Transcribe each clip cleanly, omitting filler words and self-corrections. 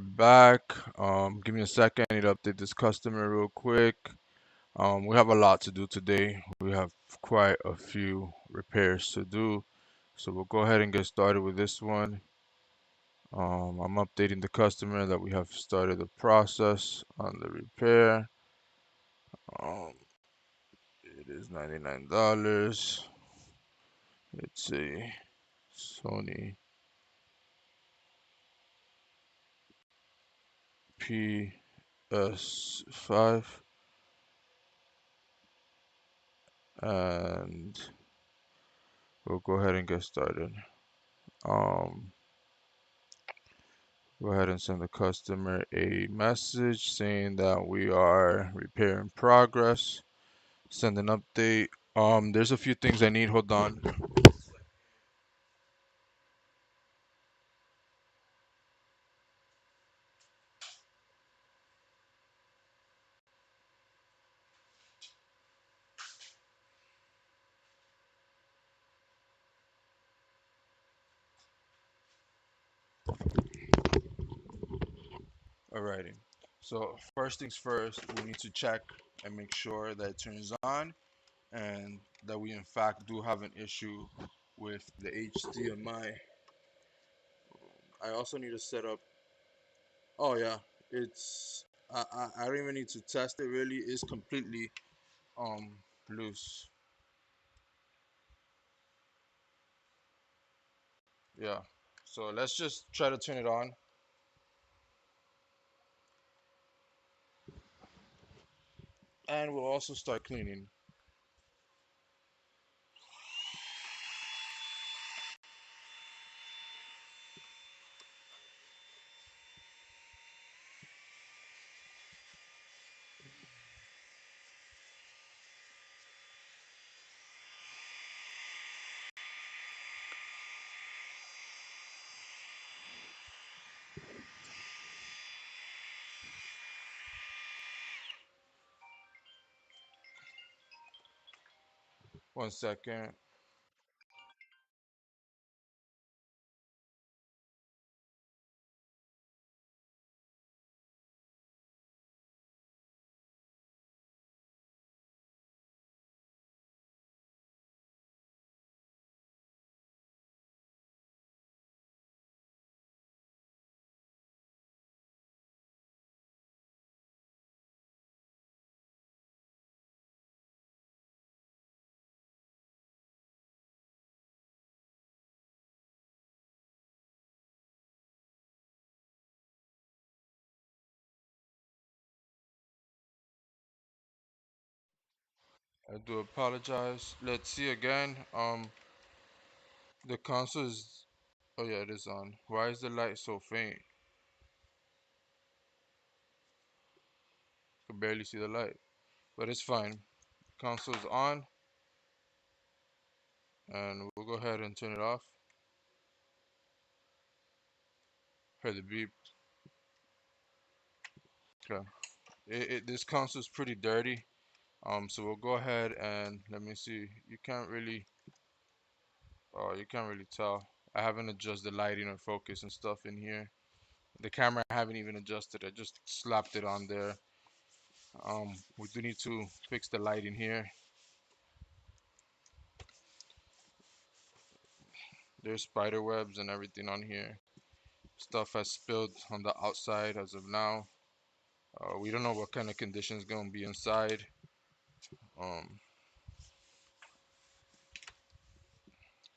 back. Give me a second. I need to update this customer real quick. We have a lot to do today. We have quite a few repairs to do. So we'll go ahead and get started with this one. I'm updating the customer that we have started the process on the repair. It is $99. It's a Sony PS5 and we'll go ahead and get started. Um, Go ahead and send the customer a message saying that we are repair in progress. Send an update. There's a few things I need. Hold on. Alrighty. So first things first, we need to check and make sure that it turns on and that we in fact do have an issue with the HDMI. I also need to set up. Oh yeah, it's. I don't even need to test it really. It's completely um loose. Yeah. So let's just try to turn it on. And we'll also start cleaning. One second. I do apologize. Let's see again. The console is. Oh yeah, it is on. Why is the light so faint? I can barely see the light, but it's fine. Console's on, and we'll go ahead and turn it off. Heard the beep. Okay. This console's pretty dirty. So we'll go ahead and let me see. You can't really tell. I haven't adjusted the lighting or focus and stuff in here. The camera I haven't even adjusted. I just slapped it on there. We do need to fix the lighting here. There's spider webs and everything on here. Stuff has spilled on the outside as of now. We don't know what kind of conditions gonna be inside. Um,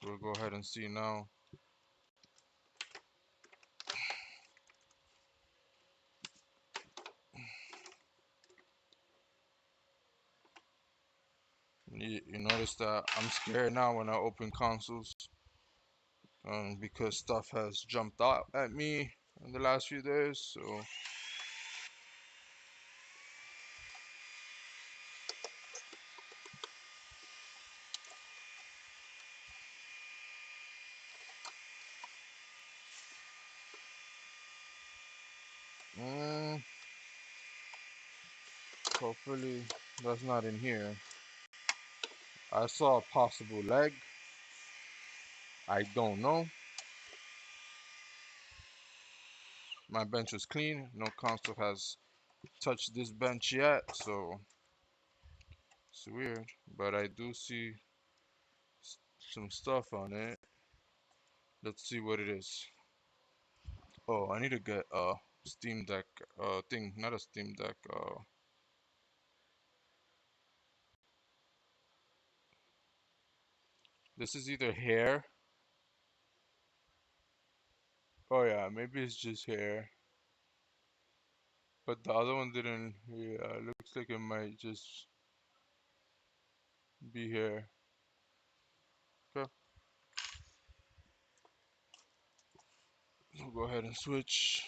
we'll go ahead and see now. You notice that I'm scared now when I open consoles, because stuff has jumped out at me in the last few days. So mm, hopefully that's not in here. I saw a possible leg. I don't know. my bench was clean. No console has touched this bench yet, so it's weird. But I do see some stuff on it. Let's see what it is. Oh, I need to get a Steam Deck thing, not a Steam Deck. This is either hair. Oh yeah, maybe it's just hair. But the other one didn't. Yeah, looks like it might just be hair. Okay, we'll go ahead and switch.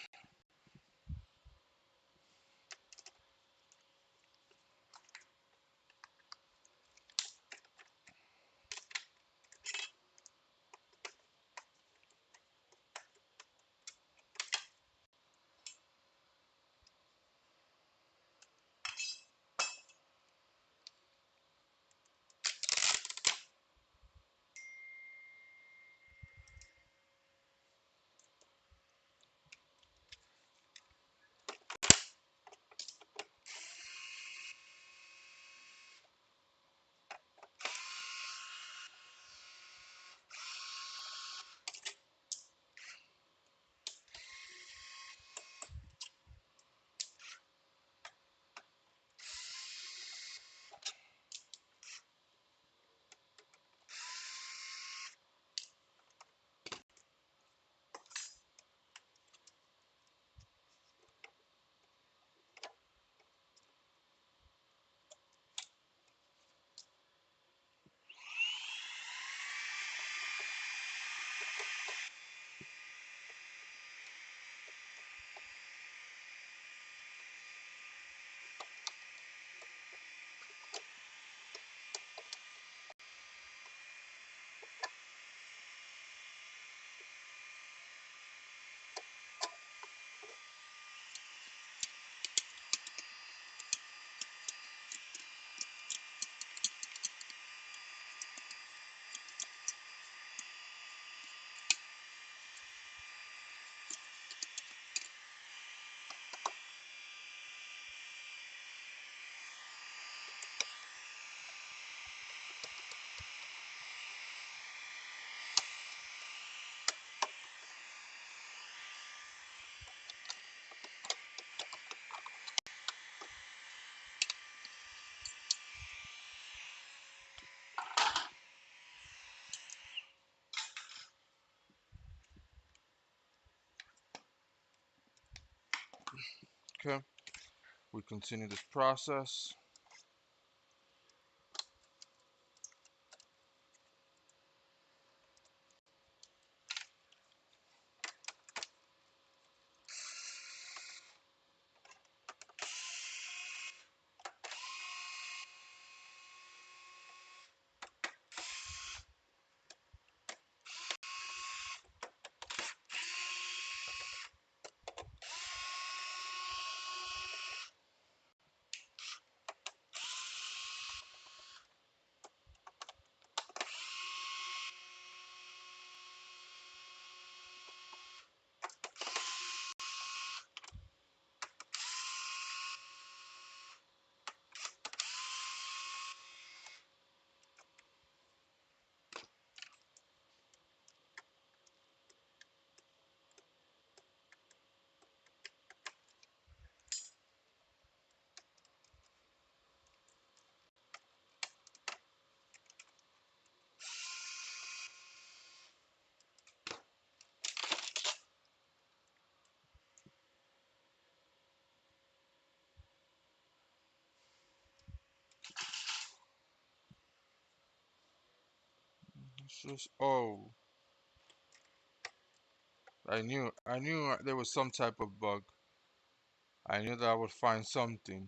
Okay, we continue this process. It's just, oh, I knew there was some type of bug. I knew that I would find something.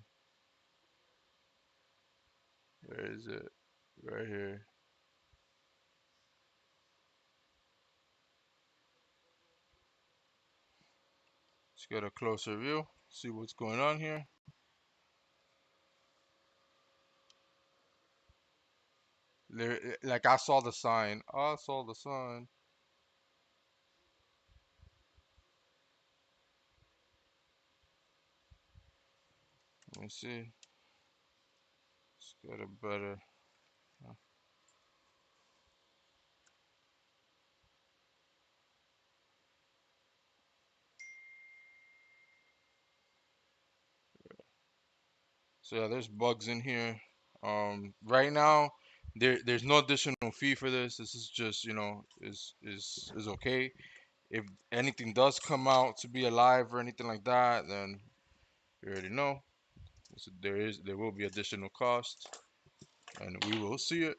Where is it? Right here. Let's get a closer view. See what's going on here. Like I saw the sign. I saw the sign. Let me see. Let's get a better. So yeah, there's bugs in here. Right now, there's no additional fee for this. This is just, you know, is okay. If anything does come out to be alive or anything like that, then you already know. So there will be additional cost, and we will see it.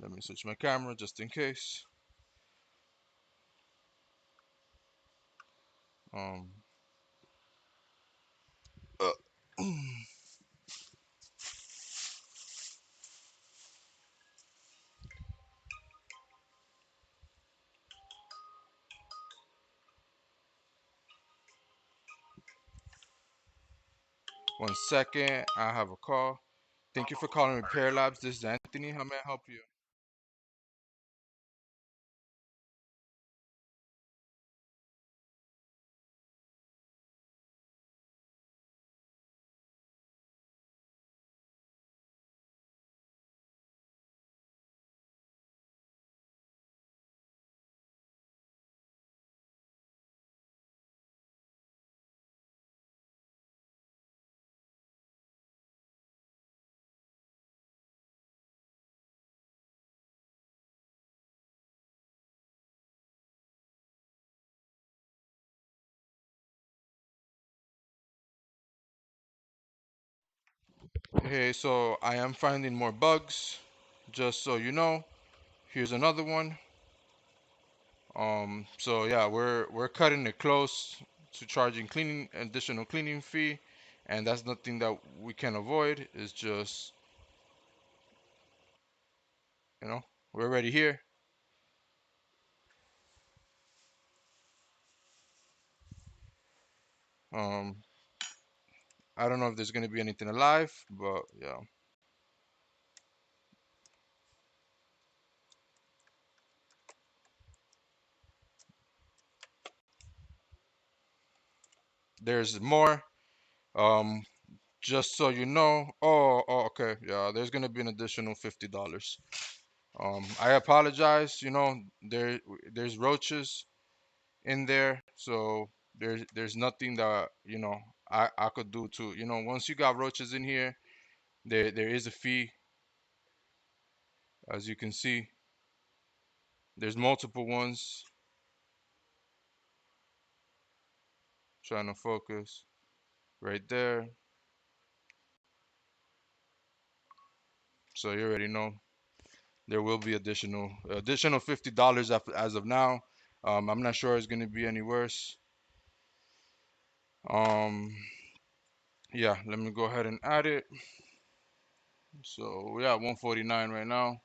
Let me switch my camera just in case. Um, uh, 1 second. I have a call. Thank you for calling Repair Labz. This is Anthony. How may I help you? Hey, so I am finding more bugs. Just so you know, here's another one. So yeah, we're cutting it close to charging cleaning additional cleaning fee, and that's nothing that we can avoid. It's just, you know, we're already here. Um, I don't know if there's gonna be anything alive, but yeah, there's more. Um, just so you know. Oh, okay. Yeah, there's gonna be an additional $50. I apologize. You know, there's roaches in there, so there's nothing that, you know, I could do to, you know, once you got roaches in here, there is a fee. As you can see, there's multiple ones. Trying to focus right there. So you already know there will be additional $50 as of now. I'm not sure it's gonna be any worse. Um, yeah, let me go ahead and add it. So we're at 149 right now.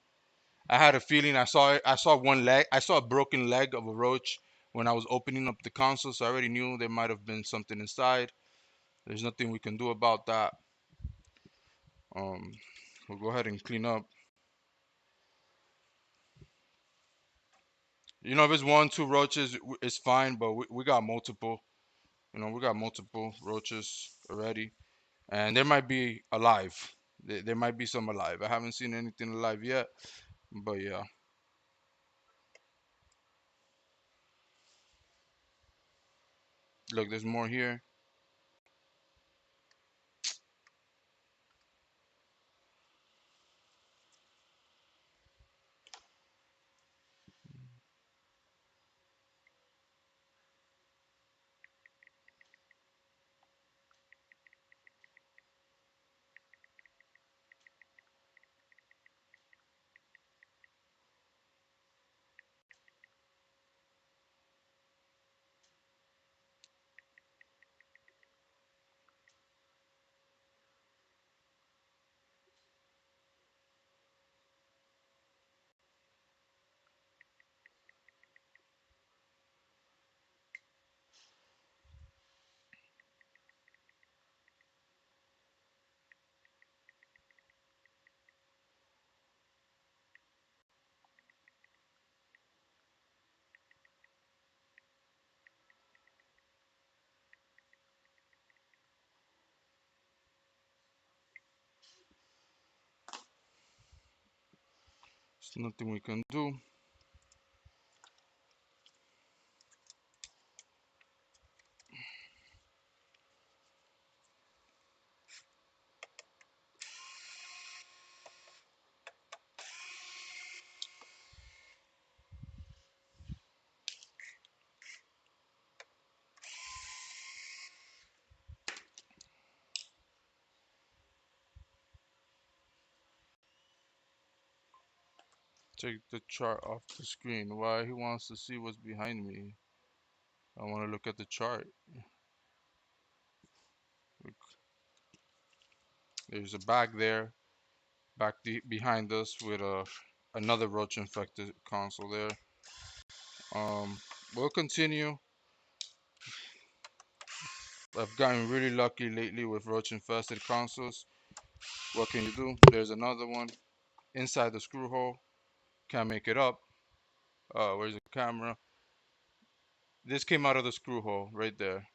I had a feeling I saw one leg. I saw a broken leg of a roach when I was opening up the console, so I already knew there might have been something inside. There's nothing we can do about that. Um, we'll go ahead and clean up. You know, if it's one, two roaches, it's fine, but we got multiple. You know, we got multiple roaches already, and there might be alive. There might be some alive. I haven't seen anything alive yet, but yeah. Look, there's more here. There's nothing we can do. Take the chart off the screen. Why? He wants to see what's behind me. I want to look at the chart. There's a bag there, behind us with another roach infected console there. We'll continue. I've gotten really lucky lately with roach infested consoles. What can you do? There's another one inside the screw hole. Can't make it up. Where's the camera? This came out of the screw hole right there.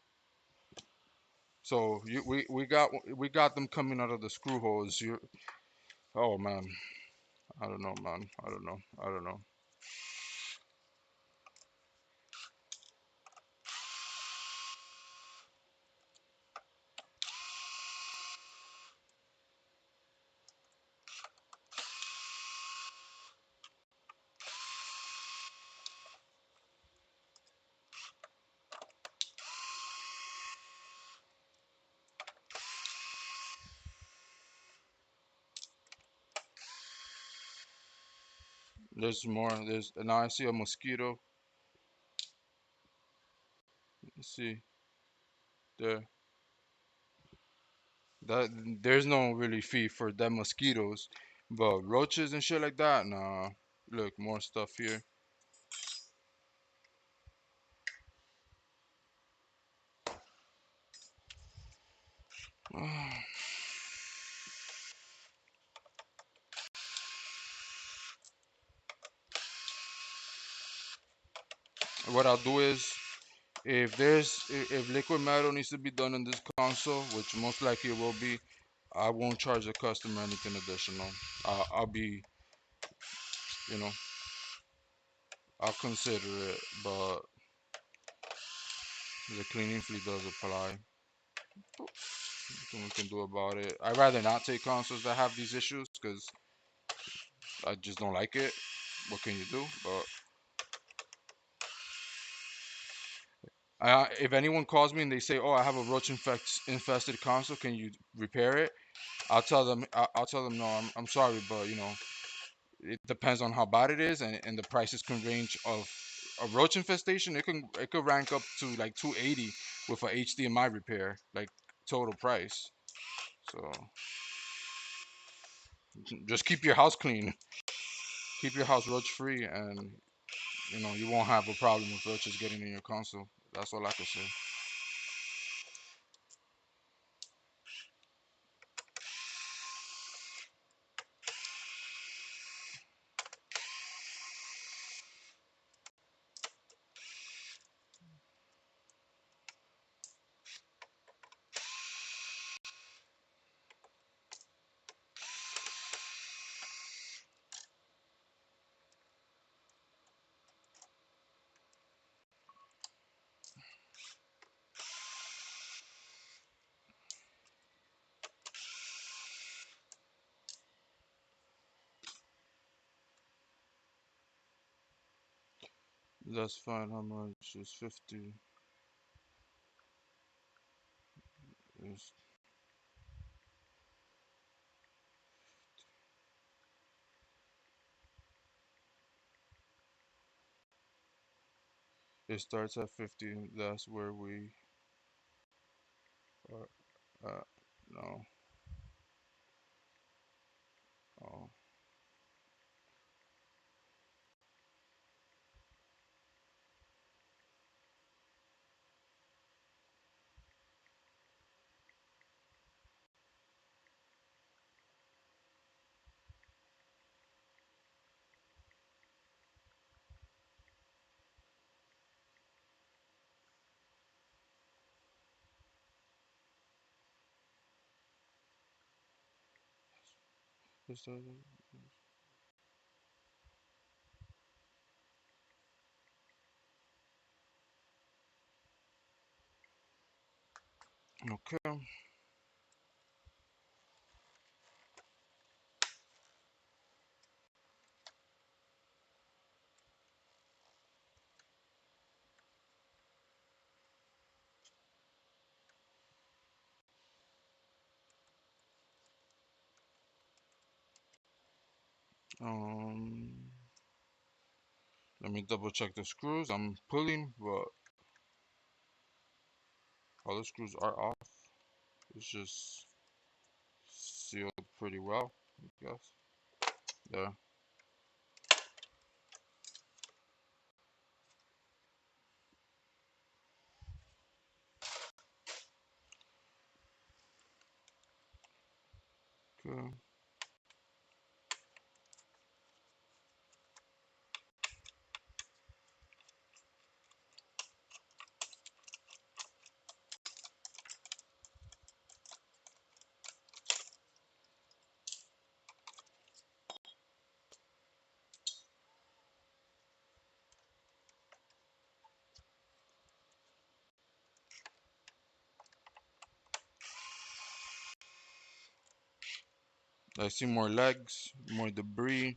So we got them coming out of the screw holes. Oh man, I don't know, man. I don't know. I don't know. There's more. Now I see a mosquito. Let's see there. That there's no really fee for them mosquitoes, but roaches and shit like that, nah. Look, more stuff here. What I'll do is, if liquid metal needs to be done in this console, which most likely it will be, I won't charge the customer anything additional. I'll be, you know, I'll consider it, but the cleaning fee does apply. Nothing we can do about it. I'd rather not take consoles that have these issues because I just don't like it. What can you do? But if anyone calls me and they say, "Oh, I have a roach infested console. Can you repair it?" I'll tell them, "No, I'm sorry, but it depends on how bad it is, and the prices can range of a roach infestation. It could rank up to like 280 with a HDMI repair, like total price. So just keep your house clean, keep your house roach free, and you won't have a problem with roaches getting in your console. That's all I can say. That's fine. How much is 50? Is It starts at 50. That's where we are at. No. Oh. Is that Okay. Um, Let me double check the screws. I'm pulling, but all the screws are off. It's just sealed pretty well, I guess. There. Okay. I see more legs, more debris.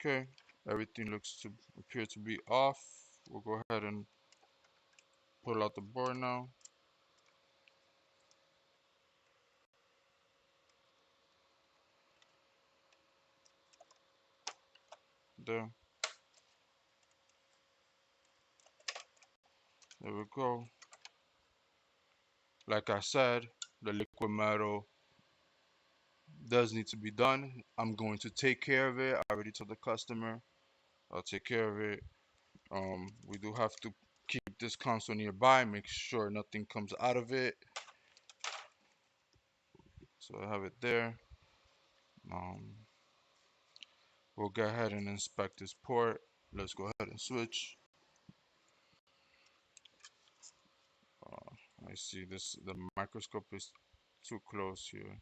Okay, everything looks to appear to be off. We'll go ahead and pull out the board now. There. There we go. Like I said, the liquid metal does need to be done. I'm going to take care of it. I already told the customer I'll take care of it. We do have to keep this console nearby, make sure nothing comes out of it. So I have it there. Um, we'll go ahead and inspect this port. Let's go ahead and switch. I see this, the microscope is too close here.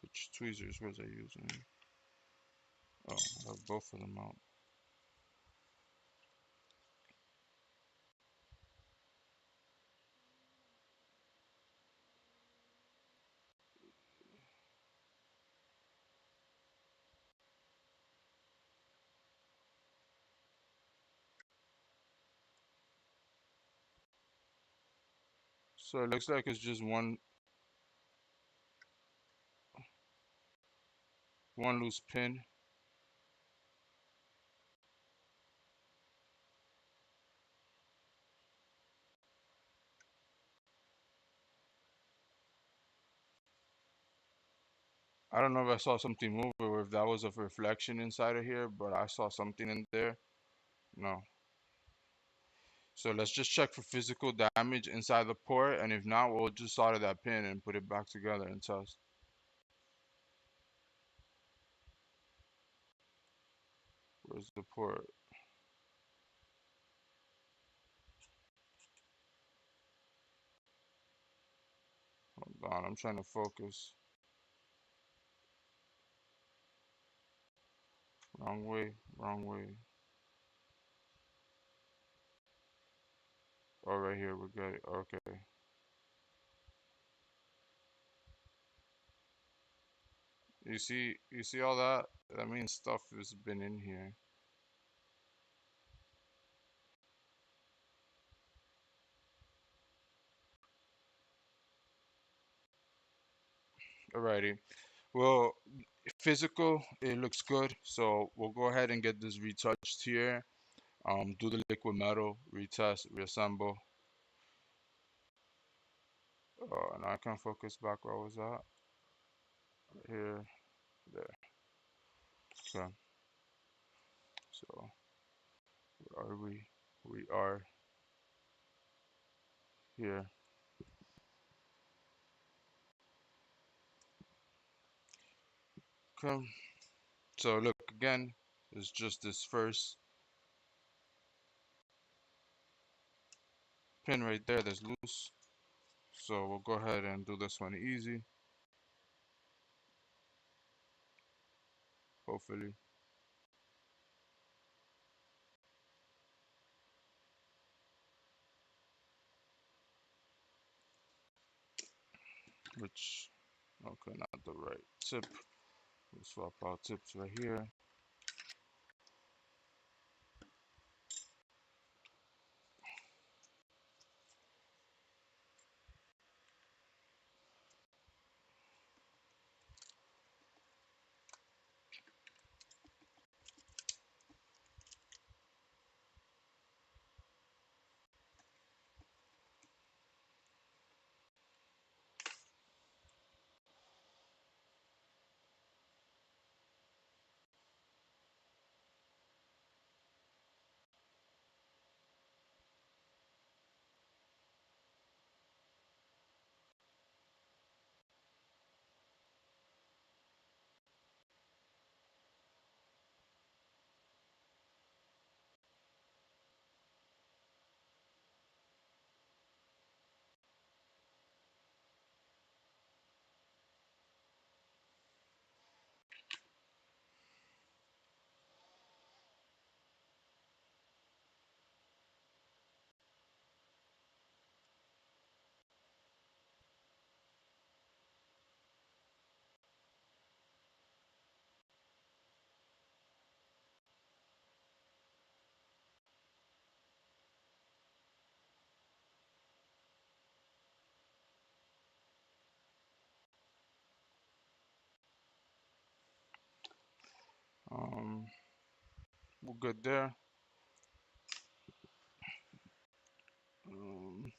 Which tweezers was I using? Oh, I have both of them out. So it looks like it's just one loose pin. I don't know if I saw something move or if that was a reflection inside of here, but I saw something in there. No. So let's just check for physical damage inside the port, and if not, we'll just solder that pin and put it back together and test. Where's the port? Hold on, I'm trying to focus. Wrong way, wrong way. Oh, right here, we got it. Okay. You see all that? That means stuff has been in here. Alrighty. Well, physical, it looks good. So we'll go ahead and get this retouched here. Do the liquid metal, retest, reassemble. And I can focus back where I was at. Right here, there. Okay. So where are we? We are here. Okay. So look again, it's just this first pin right there that's loose. So we'll go ahead and do this one easy. Hopefully. Which, okay, not the right tip. We'll swap out tips right here. Um, we're good there. Um,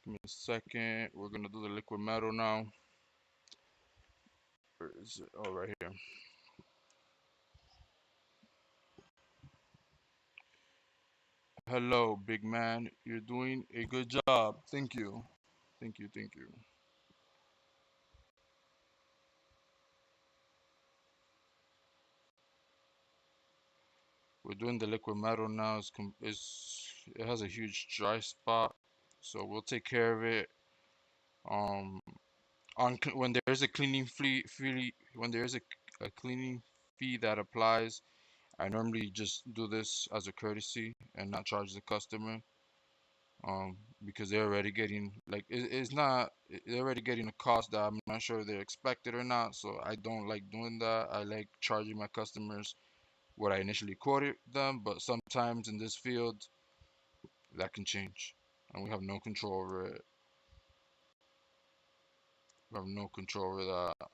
Give me a second. We're gonna do the liquid metal now. Where is it? Oh, right here. Hello, big man. You're doing a good job. Thank you. Thank you. Thank you. We're doing the liquid metal now. It has a huge dry spot, so we'll take care of it. Um, when there's a cleaning when there's a cleaning fee that applies, I normally just do this as a courtesy and not charge the customer. Because they're already getting like it's not they're already getting a cost that I'm not sure they're expected or not. So I don't like doing that. I like charging my customers what I initially quoted them, but sometimes in this field that can change, and we have no control over it. We have no control over that.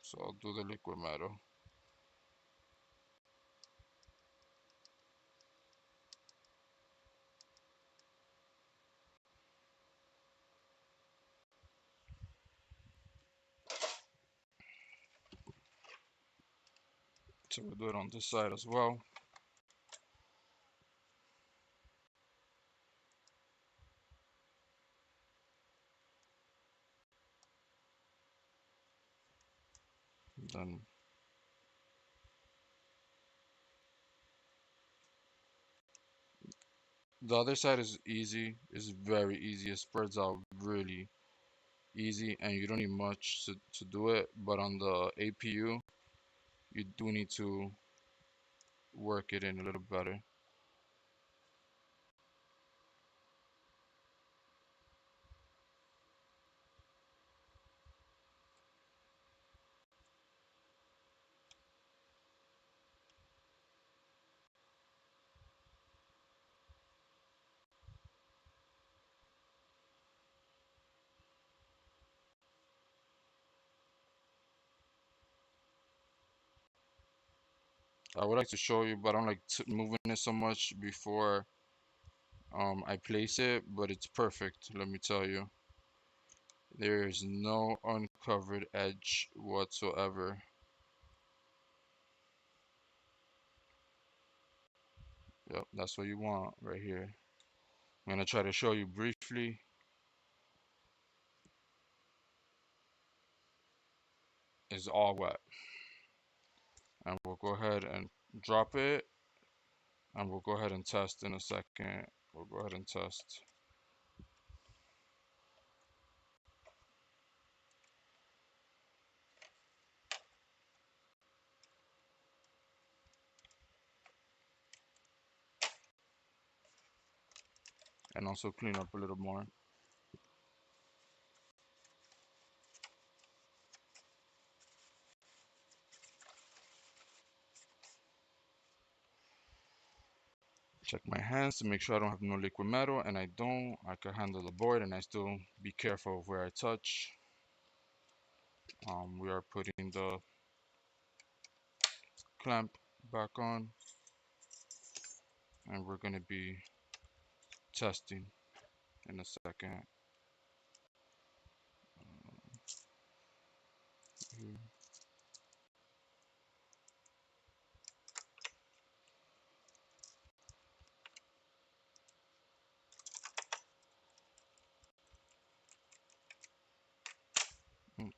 So I'll do the liquid metal. So we'll do it on this side as well. Then the other side is easy. It's very easy. It spreads out really easy, and you don't need much to do it. But on the APU, you do need to work it in a little better. I would like to show you, but I don't like moving it so much before I place it, but it's perfect, let me tell you. There is no uncovered edge whatsoever. Yep, that's what you want right here. I'm gonna try to show you briefly. It's all wet. and we'll go ahead and drop it, and we'll go ahead and test in a second. We'll go ahead and test. And also clean up a little more. Check my hands to make sure I don't have no liquid metal, and I don't. I can handle the board, and I still be careful of where I touch. We are putting the clamp back on, and we're going to be testing in a second. Here. Mm.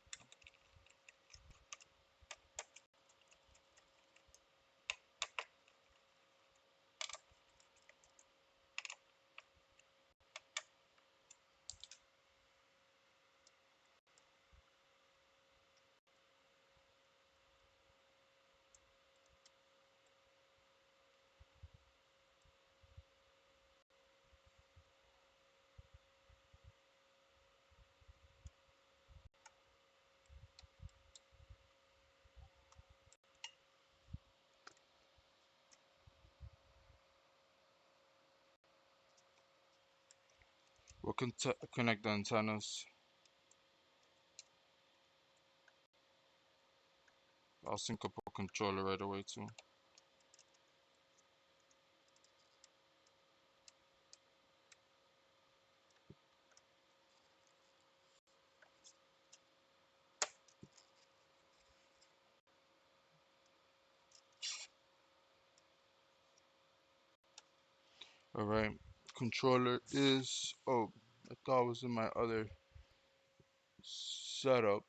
We'll connect the antennas. I'll sync up a controller right away too. Alright, controller is, oh, I thought it was in my other setup.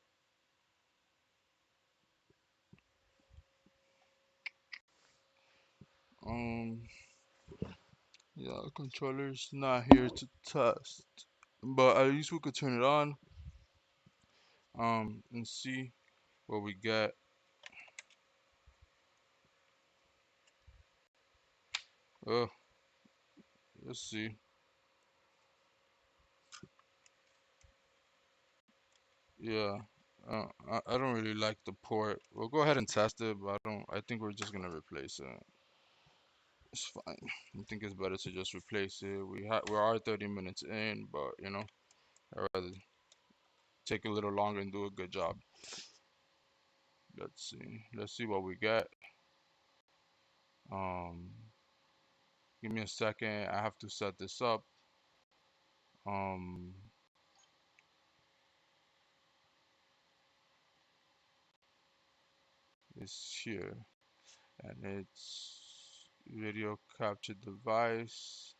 Yeah, the controller's not here to test, but at least we could turn it on, and see what we get. Oh, let's see. Yeah, I don't really like the port. We'll go ahead and test it, but I think we're just gonna replace it. It's fine. I think it's better to just replace it. We are 30 minutes in, but you know, I'd rather take a little longer and do a good job. Let's see. Let's see what we get. Um, Give me a second. I have to set this up. Um, it's here, and it's video capture device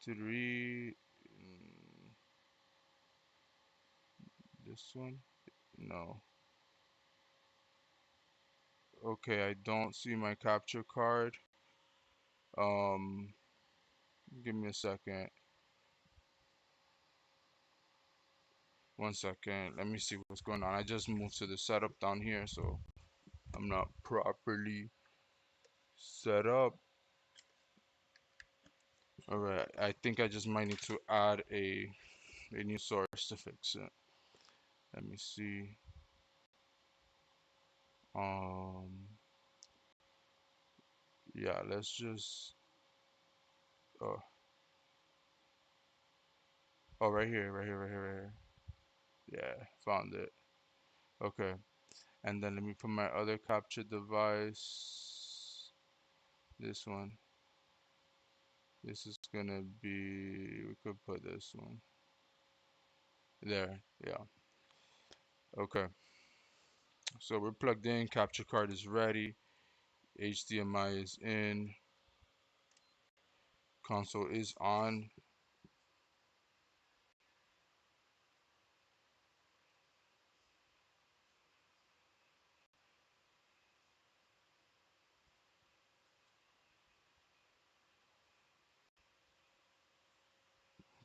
3. This one? No. Okay, I don't see my capture card. Um, Give me a second. One second. Let me see what's going on. I just moved to the setup down here, so I'm not properly set up. Alright, I think I just might need to add a new source to fix it. Let me see. Um, yeah, let's just. Oh, oh, right here, right here, right here, right here. Yeah, found it. Okay, and then let me put my other capture device. This one. This is gonna be. We could put this one there. Yeah. Okay. So we're plugged in. Capture card is ready. HDMI is in. Console is on.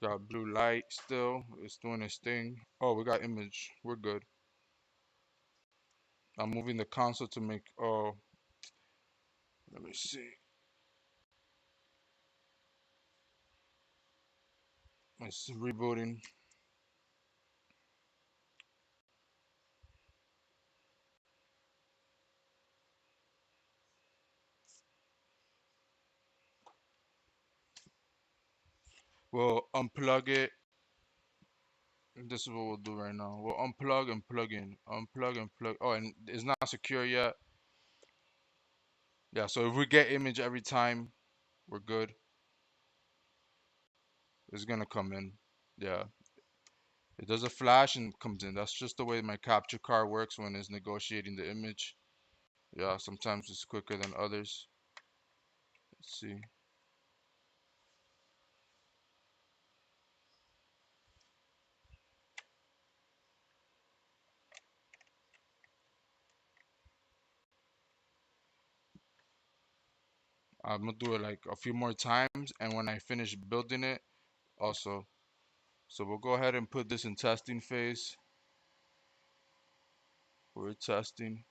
Got blue light still. It's doing its thing. Oh, we got image. We're good. I'm moving the console to make. Oh, let me see. It's rebooting. We'll unplug it. This is what we'll do right now. We'll unplug and plug in. Unplug and plug. Oh, and it's not secure yet. Yeah, so if we get image every time, we're good. It's gonna come in. Yeah. It does a flash and comes in. That's just the way my capture card works when it's negotiating the image. Yeah, sometimes it's quicker than others. Let's see. I'm gonna do it like a few more times, and when I finish building it, also. So we'll go ahead and put this in testing phase. We're testing.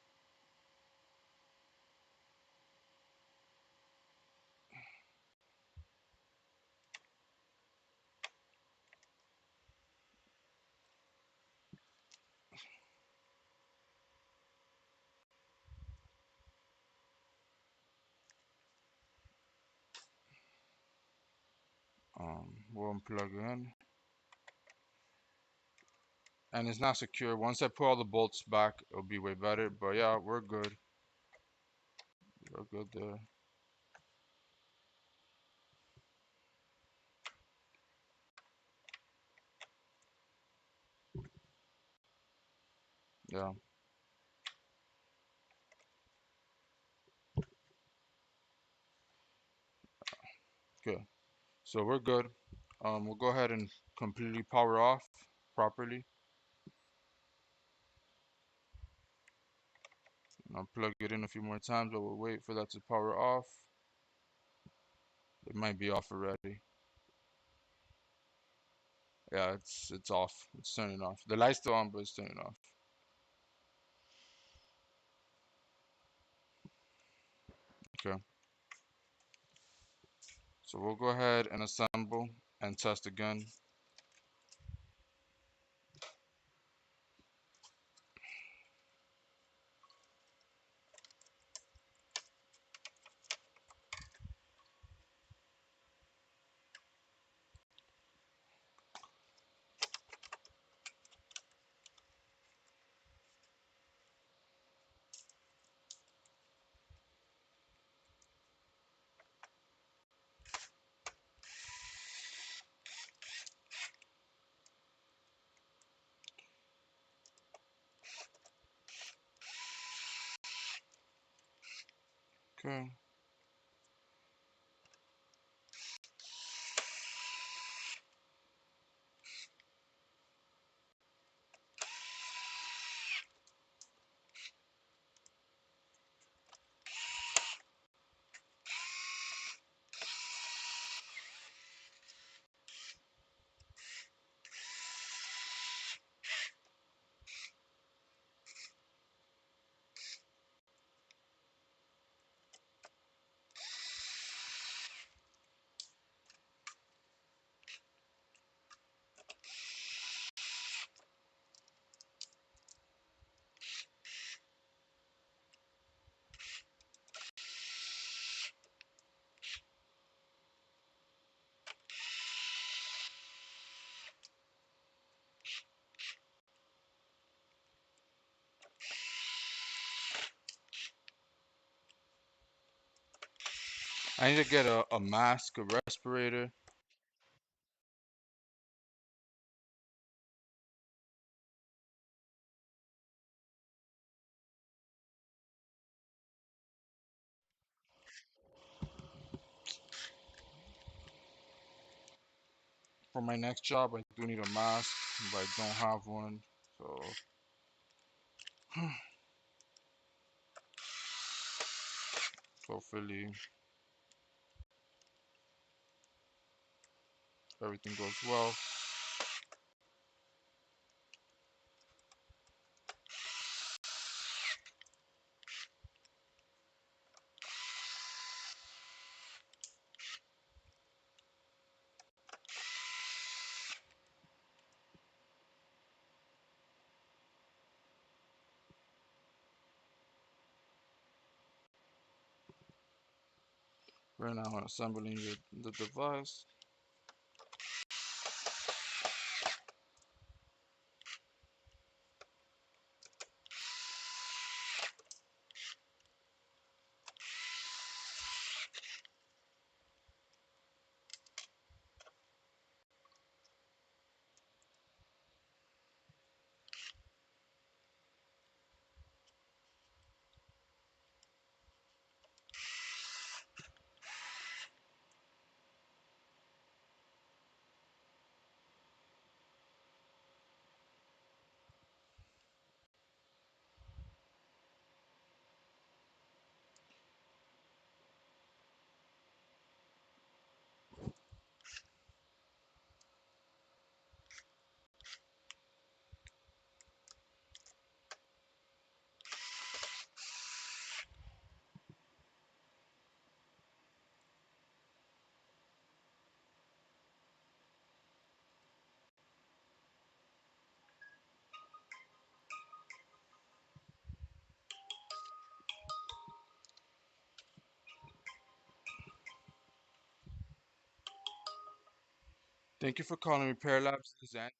We'll unplug in. And it's not secure. Once I put all the bolts back, it'll be way better. But yeah, we're good. We're good there. Yeah. Good. So we're good. We'll go ahead and completely power off properly. I'll plug it in a few more times, but we'll wait for that to power off. It might be off already. Yeah, it's off. It's turning off. The light's still on, but it's turning off. Okay. So we'll go ahead and assemble and test again. Okay. I need to get a mask, a respirator. For my next job, I do need a mask, but I don't have one. So hopefully, everything goes well. Right now I'm assembling the device. Thank you for calling Repair Labs. This is Anthony.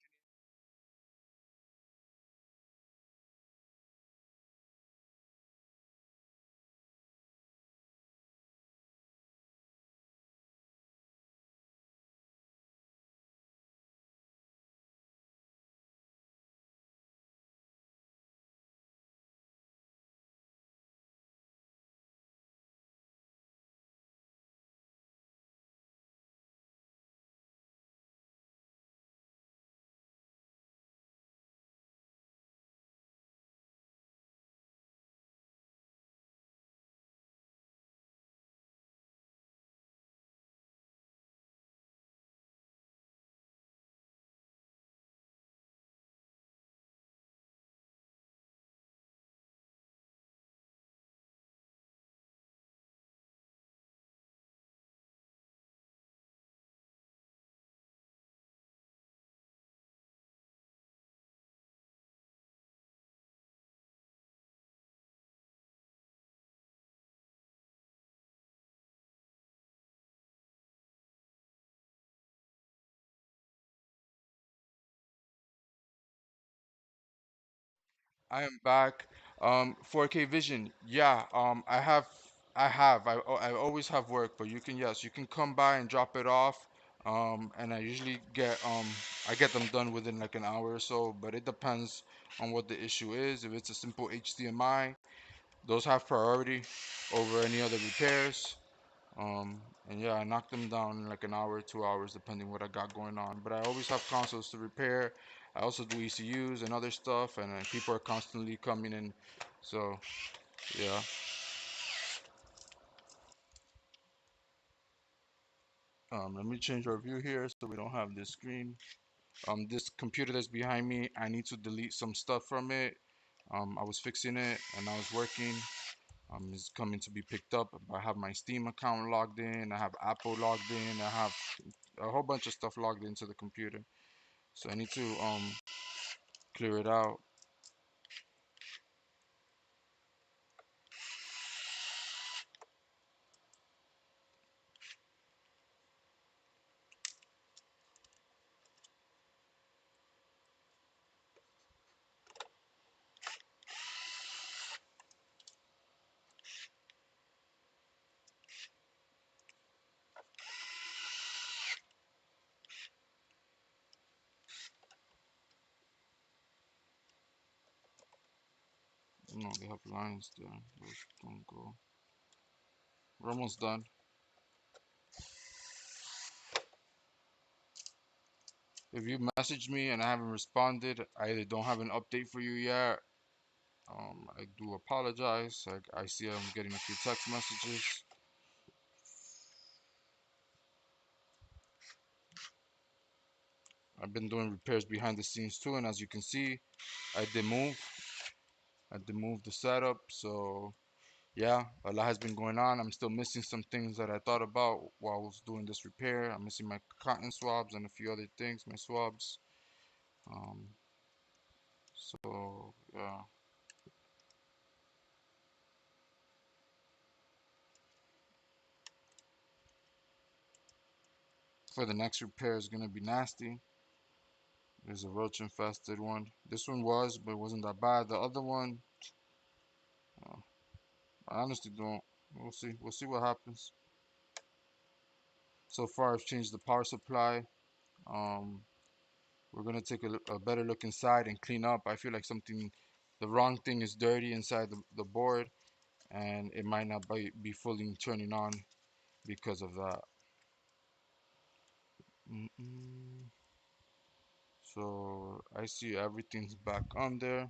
I am back. 4K vision. Yeah. I always have work, but you can, yes, you can come by and drop it off. And I usually I get them done within like an hour or so, but it depends on what the issue is. If it's a simple HDMI, those have priority over any other repairs. Um, and yeah, I knock them down in like an hour, 2 hours, depending what I got going on. But I always have consoles to repair. I also do ECUs and other stuff, and people are constantly coming in. So yeah, let me change our view here so we don't have this screen. This computer that's behind me, I need to delete some stuff from it. I was fixing it and I was working. It's coming to be picked up. I have my Steam account logged in. I have Apple logged in. I have a whole bunch of stuff logged into the computer. So I need to clear it out. No, they have lines there. Those don't go. We're almost done. If you message me and I haven't responded, I either don't have an update for you yet. I do apologize. I see I'm getting a few text messages. I've been doing repairs behind the scenes too, and as you can see, I did move. I did move the setup, so yeah, a lot has been going on. I'm still missing some things that I thought about while I was doing this repair. I'm missing my cotton swabs and a few other things, my swabs. Um, so yeah. For the next repair is gonna be nasty. There's a roach infested one. This one was, but it wasn't that bad. The other one, uh, I honestly don't. We'll see. We'll see what happens. So far, I've changed the power supply. Um, we're gonna take a better look inside and clean up. I feel like something, the wrong thing is dirty inside the board, and it might not be fully turning on because of that. So I see everything's back on there.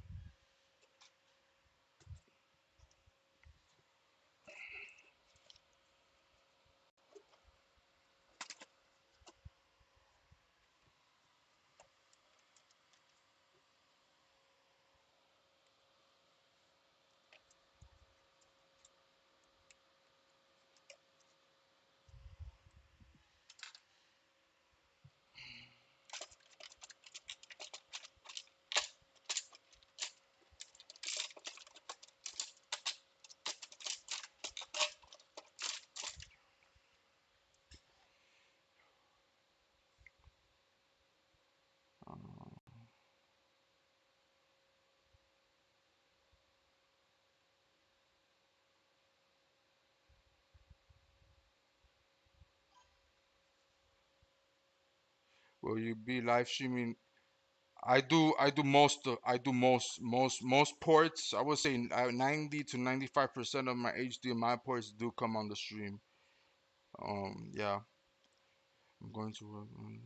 Uh, will you be live streaming? I do most ports. I would say 90 to 95% of my HDMI ports do come on the stream. Yeah, I'm going to work on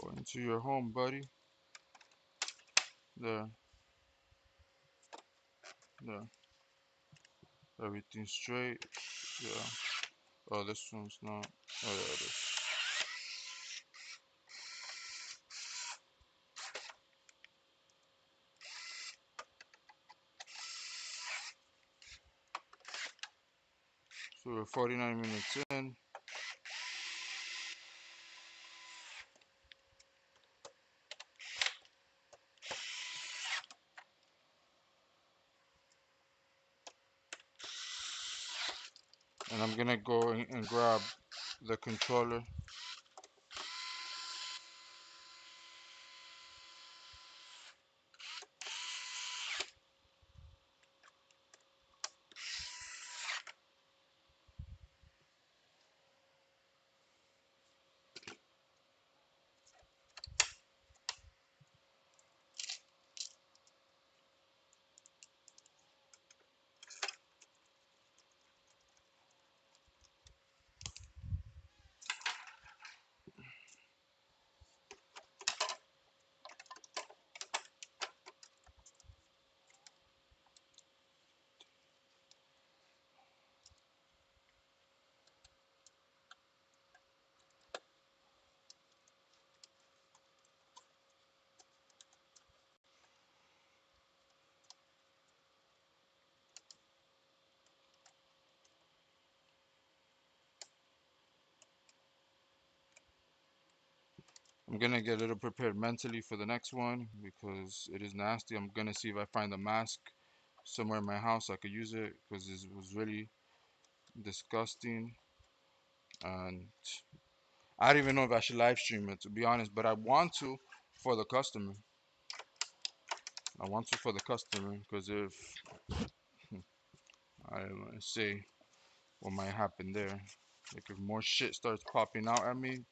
go into your home, buddy. There, there. Everything's straight. Yeah. Oh, this one's not. Oh, yeah, it is. So we're 49 minutes in. And I'm gonna go and grab the controller. I'm gonna get a little prepared mentally for the next one because it is nasty. I'm gonna see if I find a mask somewhere in my house I could use it because it was really disgusting, and I don't even know if I should live stream it, to be honest, but I want to for the customer. I want to for the customer because if I don't want to say what might happen there, like if more shit starts popping out at me.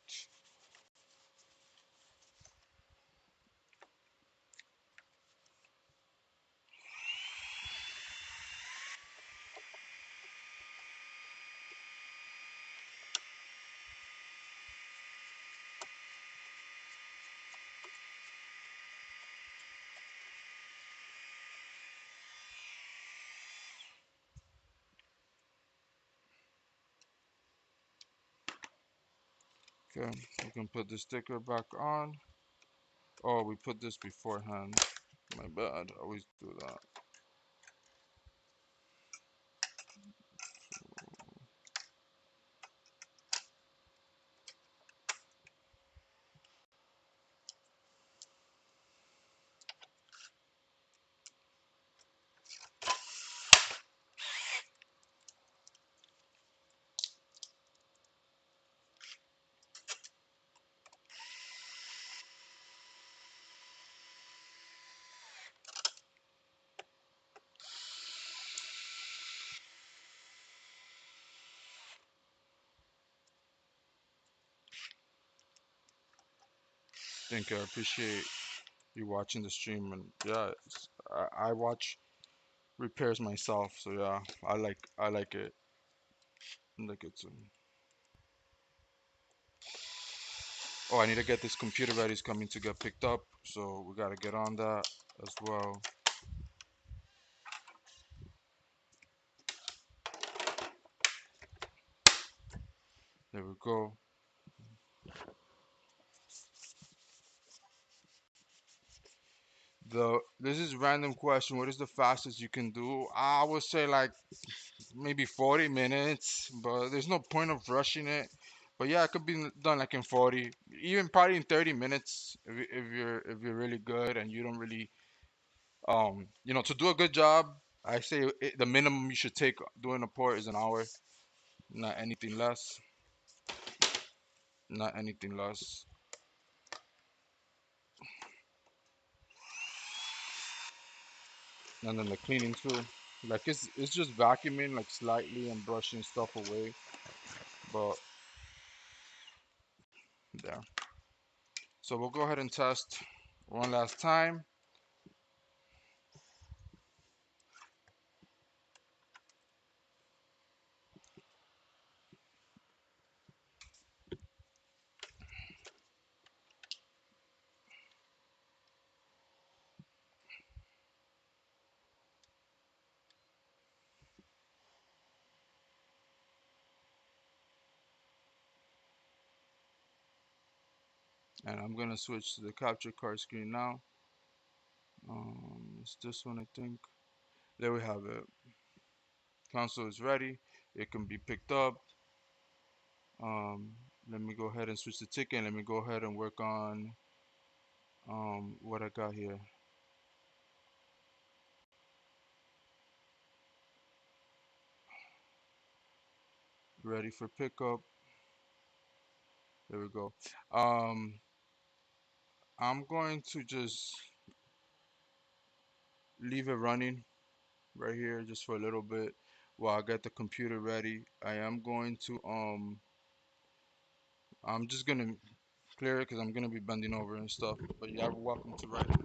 Okay, we can put the sticker back on. Oh, we put this beforehand. My bad. I always do that. Thank you. I appreciate you watching the stream, and yeah, I watch repairs myself, so yeah, I like it. I like it too. Oh, I need to get this computer ready. It's coming to get picked up, so we gotta get on that as well. There we go. This is random question. What is the fastest you can do? I would say like maybe 40 minutes, but there's no point of rushing it. But yeah, it could be done like in 40, even probably in 30 minutes if you're really good and you don't really to do a good job. I say the minimum you should take doing a port is an hour, not anything less, not anything less. And then the cleaning too, like it's just vacuuming like slightly and brushing stuff away, but there. So we'll go ahead and test one last time. And I'm gonna switch to the capture card screen now. It's this one, I think. There we have it. Console is ready. It can be picked up. Um, Let me go ahead and switch the ticket. Let me go ahead and work on what I got here. Ready for pickup. There we go. I'm going to just leave it running right here just for a little bit while I get the computer ready. I'm just gonna clear it because I'm gonna be bending over and stuff. But you're welcome to write it.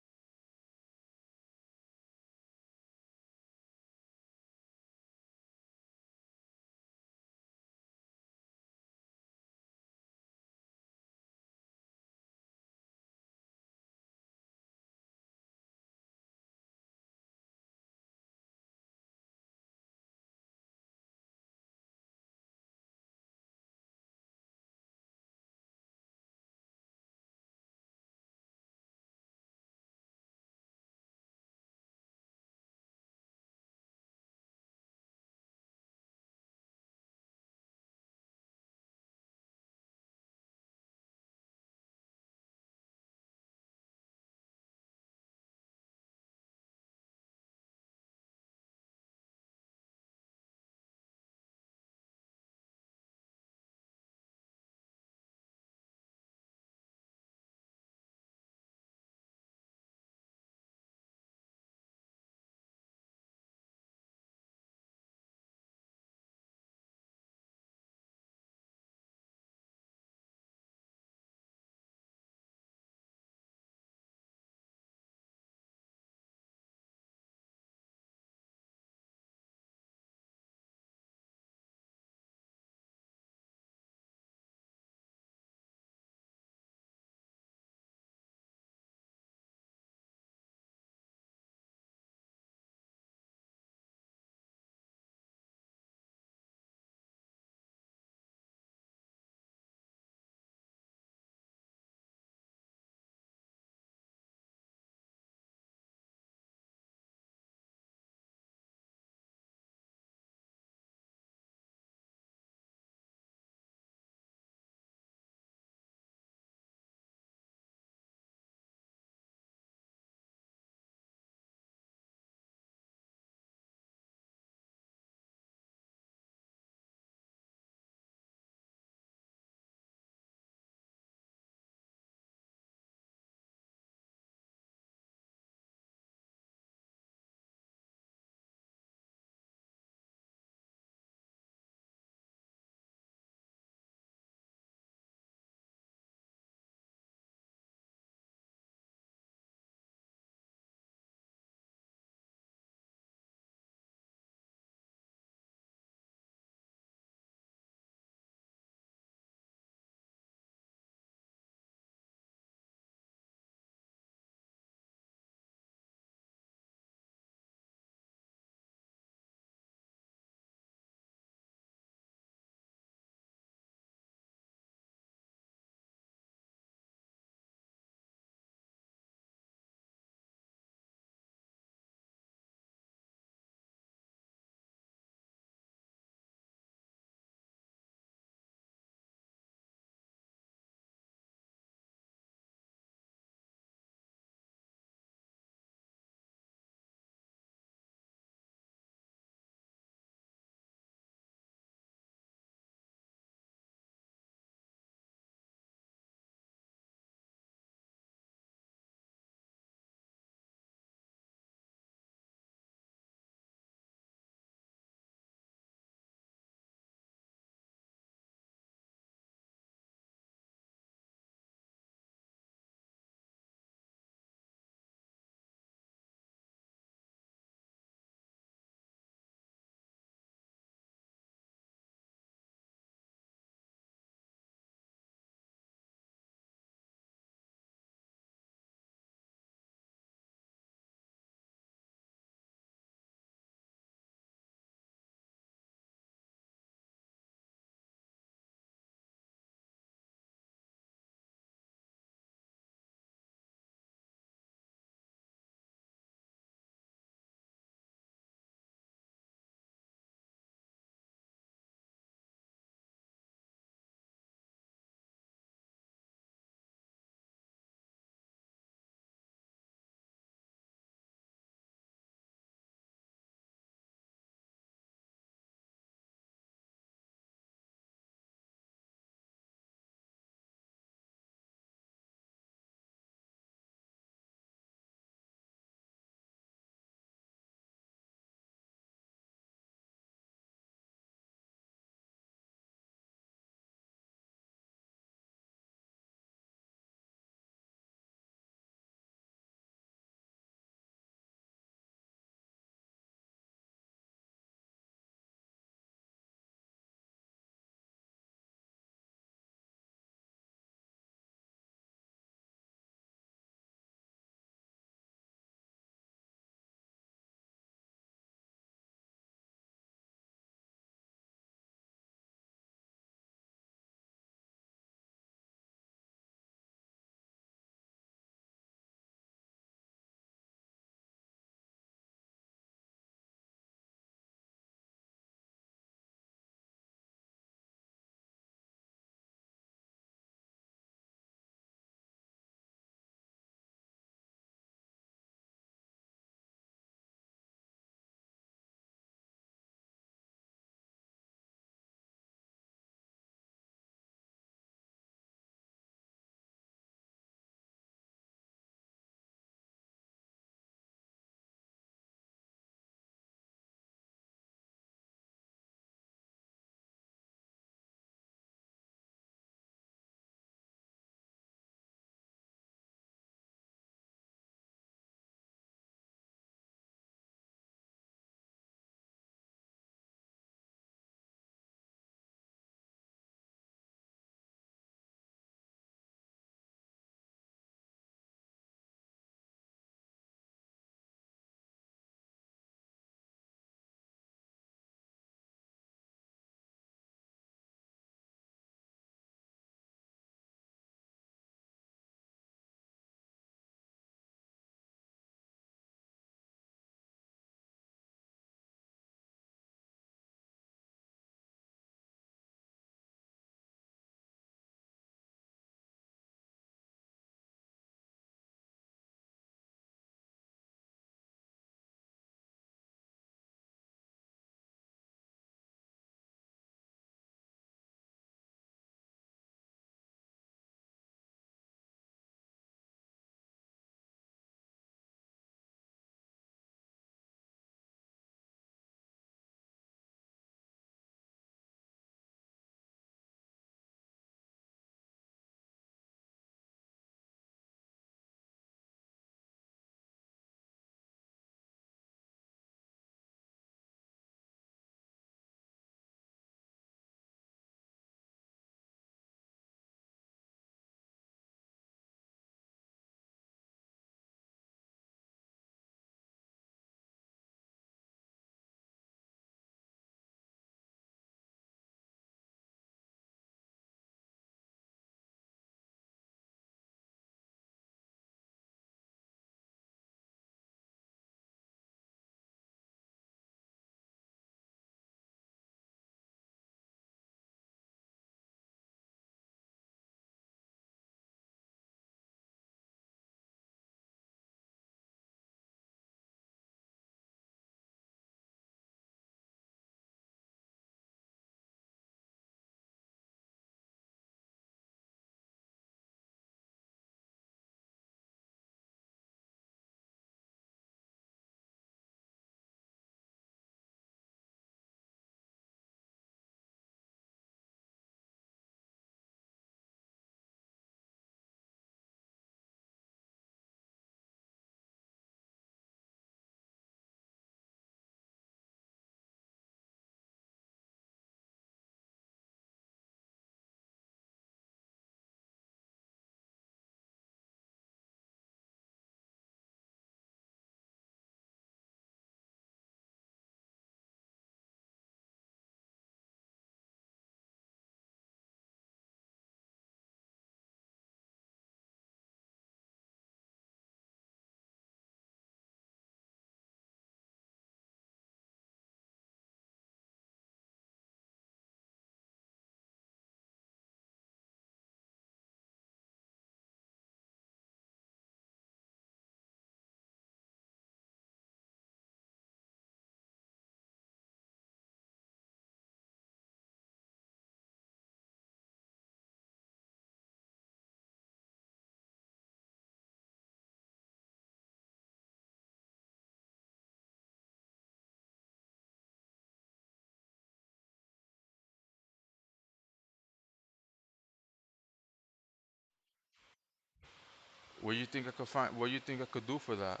What do you think I could find? What do you think I could do for that?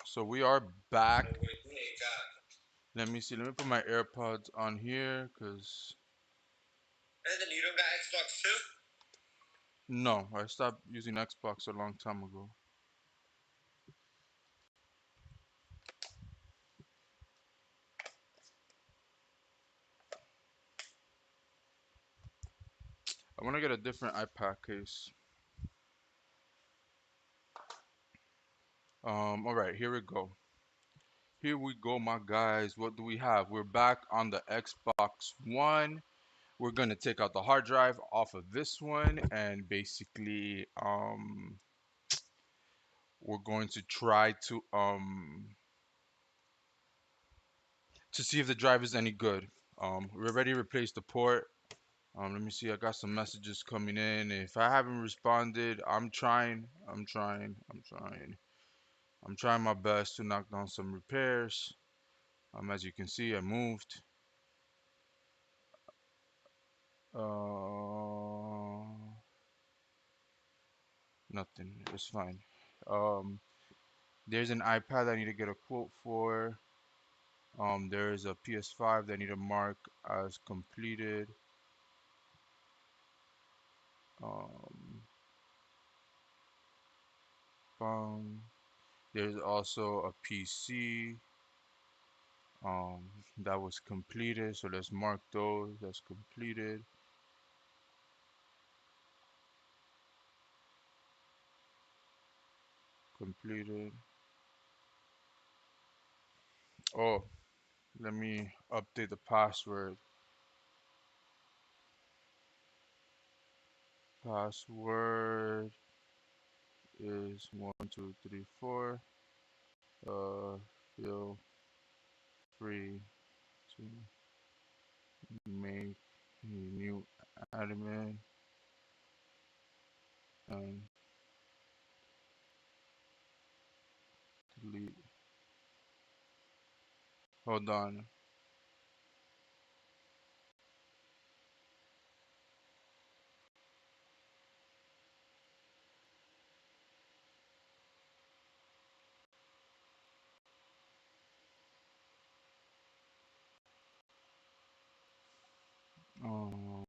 So we are back. Let me see. Let me put my AirPods on here, cause. And then you don't got Xbox too? No, I stopped using Xbox a long time ago. I want to get a different iPad case. All right, here we go. Here we go, my guys. What do we have? We're back on the Xbox One. We're gonna take out the hard drive off of this one, and basically, we're going to try to see if the drive is any good. We already replaced the port. Let me see. I got some messages coming in. If I haven't responded, I'm trying. I'm trying my best to knock down some repairs. As you can see, I moved. Nothing. It's fine. Um, there's an iPad I need to get a quote for. There's a PS5 that I need to mark as completed. Um, there's also a PC um, that was completed. So let's mark those. That's completed. Completed. Oh, let me update the password. Password is 1234. Feel free to make a new admin and delete. Hold on. Um,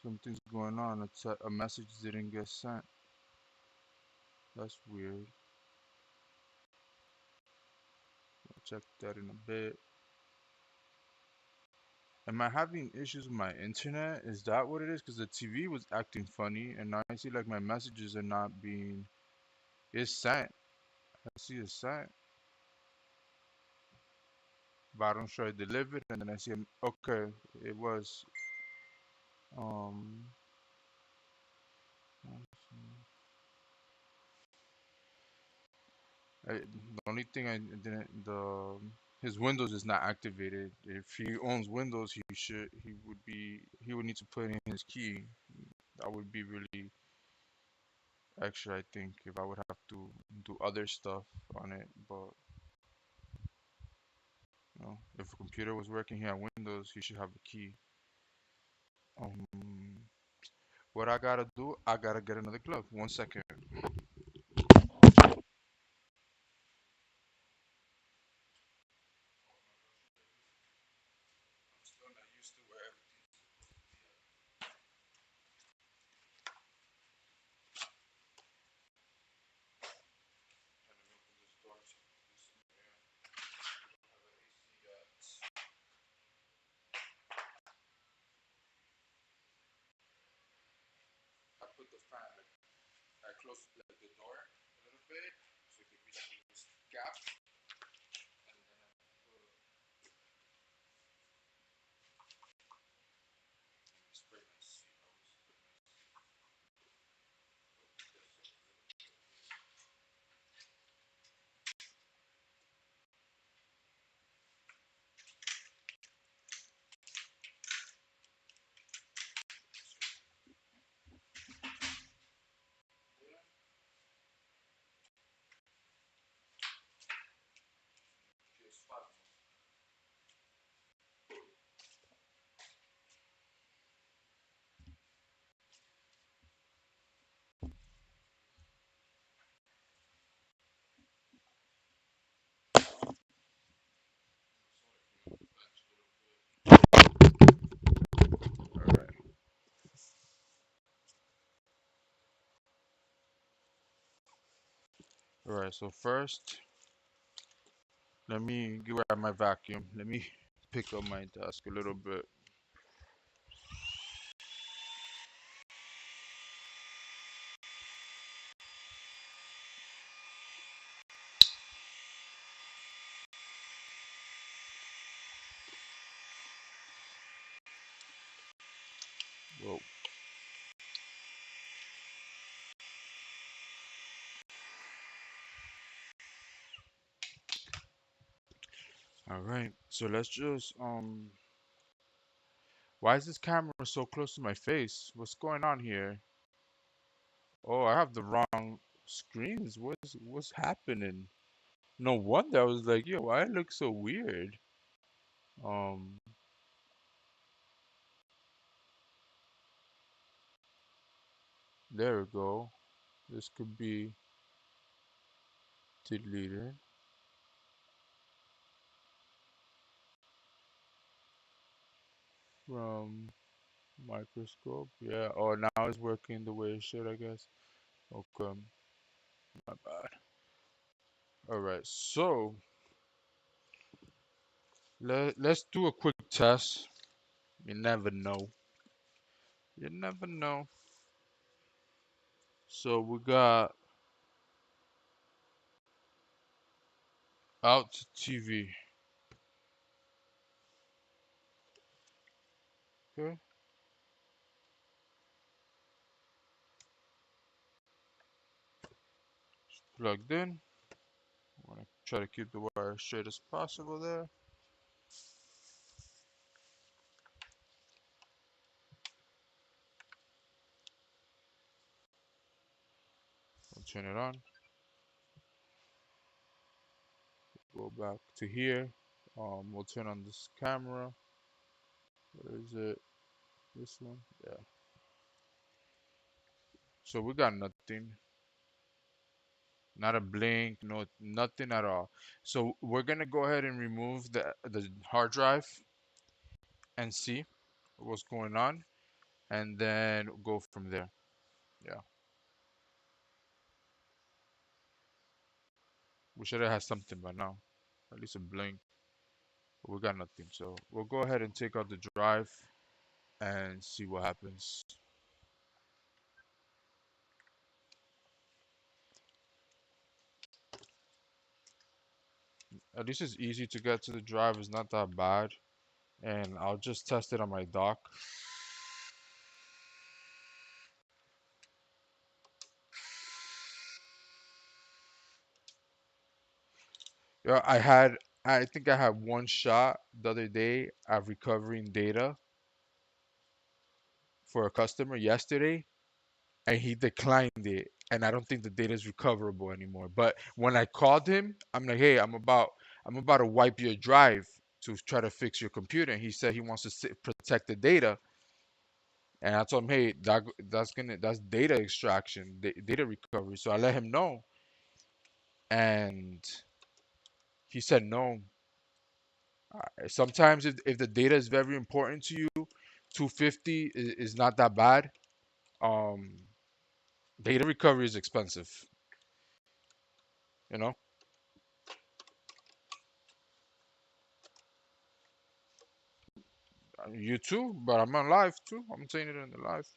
Something's going on. It's a message didn't get sent. That's weird. I'll check that in a bit. Am I having issues with my internet? Is that what it is? Because the TV was acting funny, and now I see like my messages are not being. It's sent. I see it's sent, but I don't show it delivered, and then I see. Okay, it was. Um. The only thing I didn't his Windows is not activated. If he owns Windows, he would need to put in his key. That would be really extra, I think, if I would have to do other stuff on it. But if a computer was working here on Windows, he should have a key. Um, what I gotta do? I gotta get another glove. 1 second. I'm still not used to where everything's trying to open this door so there's some air. I have an AC yet. I put the fan I closed the door a little bit so it could be like this gap, and then I put spray my seat. I always spray my seat. All right, so first, let me grab my vacuum. Let me pick up my desk a little bit. Whoa. All right, so let's just why is this camera so close to my face? What's going on here? Oh, I have the wrong screens. What's happening? No wonder I was like, yo, why it looks so weird? Um, there we go. This could be deleted from microscope. Yeah. Oh, now it's working the way it should, I guess. Okay, my bad. All right, so let's do a quick test. You never know. You never know. So we got out to TV. Okay, plugged in. I want to try to keep the wire as straight as possible there. We'll turn it on. Go back to here. We'll turn on this camera. Where is it? This one? Yeah. So we got nothing. Not a blink, no nothing at all. So we're gonna go ahead and remove the hard drive and see what's going on, and then go from there. Yeah, we should have had something by now, at least a blink. But we got nothing. So we'll go ahead and take out the drive and see what happens. At least it's easy to get to the drive. It's not that bad, and I'll just test it on my dock. Yeah, I think I had one shot the other day at recovering data for a customer yesterday, and he declined it, and I don't think the data is recoverable anymore. But when I called him, I'm like, hey, I'm about to wipe your drive to try to fix your computer, and he said he wants to protect the data. And I told him, hey, that's data extraction, data recovery. So I let him know, and he said no. Sometimes if the data is very important to you, 250 is not that bad. Um, Data recovery is expensive, you know. You too, but I'm on live too. I'm saying it in the live.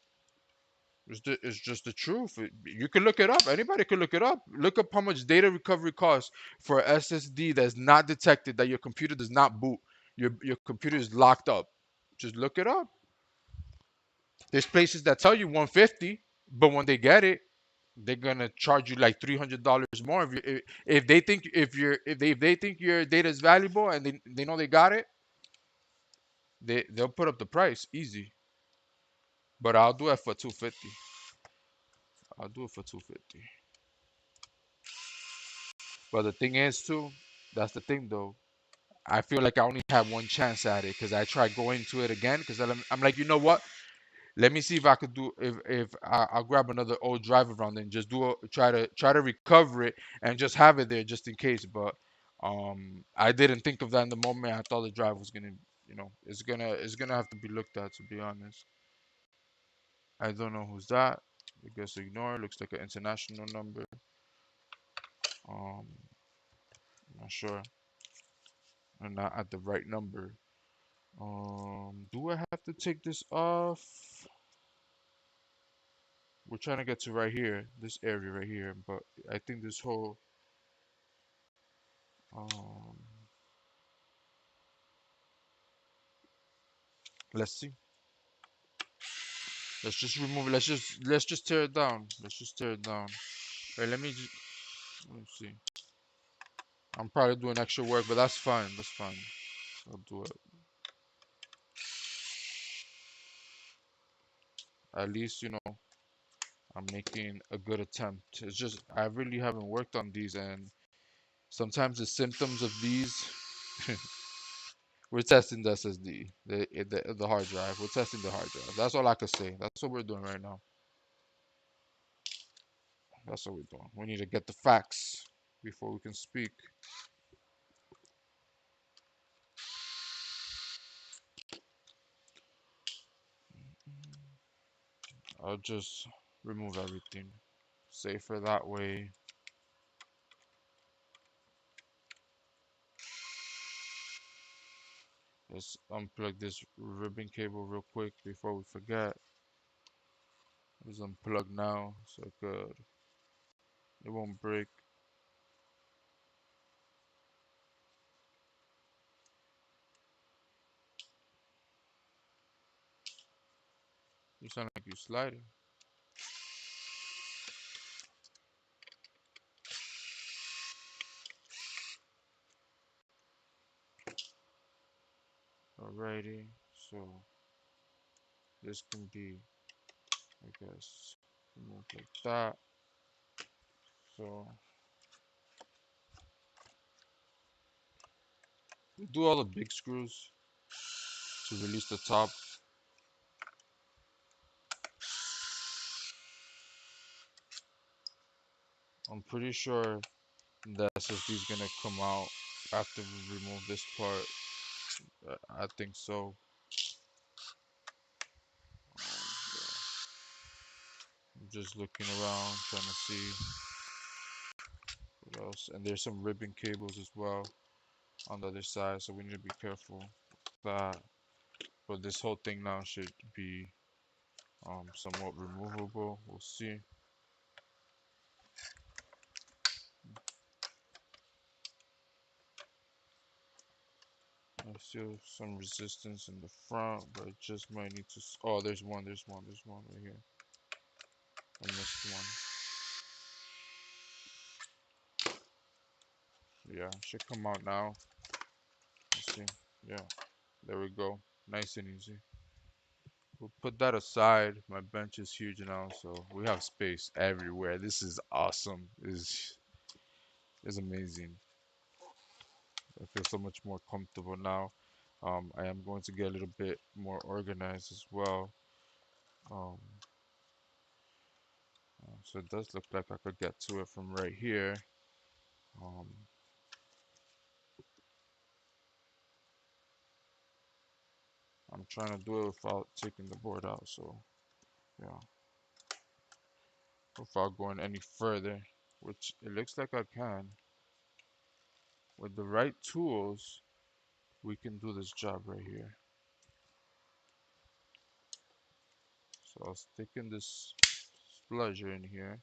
It's just the truth. You can look it up. Anybody can look it up. Look up how much data recovery costs for SSD that's not detected, that your computer does not boot. Your computer is locked up. Just look it up. There's places that tell you 150, but when they get it, they're gonna charge you like $300 more. If they think if they think your data is valuable and they know they got it, they'll put up the price easy. But I'll do it for 250. I'll do it for 250. But the thing is too, that's the thing though. I feel like I only have one chance at it because I tried going to it again because I'm like, you know what? Let me see if I could do I'll grab another old drive around and just try to recover it and just have it there just in case. But I didn't think of that in the moment. I thought the drive was gonna, it's gonna have to be looked at, to be honest. I don't know who's that. I guess ignore. Looks like an international number. I'm not sure. I'm not at the right number. Do I have to take this off? We're trying to get to right here, this area right here, but I think this whole um let's see. Let's just remove it. Let's just tear it down. Let's just tear it down. Wait, let me see. I'm probably doing extra work, but that's fine. That's fine. I'll do it. At least, I'm making a good attempt. It's just I really haven't worked on these, and sometimes the symptoms of these, we're testing the SSD, the hard drive. We're testing the hard drive. That's all I could say. That's what we're doing right now. That's what we're doing. We need to get the facts before we can speak. I'll just remove everything. Safer that way. Let's unplug this ribbon cable real quick before we forget. It's unplugged now, so good. It won't break. You sound like you're sliding. Alrighty, so this can be, I guess, removed like that. So we do all the big screws to release the top. I'm pretty sure the SSD is gonna come out after we remove this part. I think so. I'm just looking around, trying to see what else. And there's some ribbon cables as well on the other side, so we need to be careful with that. But this whole thing now should be somewhat removable. We'll see. I feel some resistance in the front, but it just might need to. Oh, there's one right here. I missed one. Yeah, should come out now. Let's see. Yeah, there we go. Nice and easy. We'll put that aside. My bench is huge now, so we have space everywhere. This is awesome. Is amazing. I feel so much more comfortable now. I am going to get a little bit more organized as well. Um, so it does look like I could get to it from right here. Um, I'm trying to do it without taking the board out, so yeah, without going any further, which it looks like I can. With the right tools, we can do this job right here. So I'll stick in this sploger in here.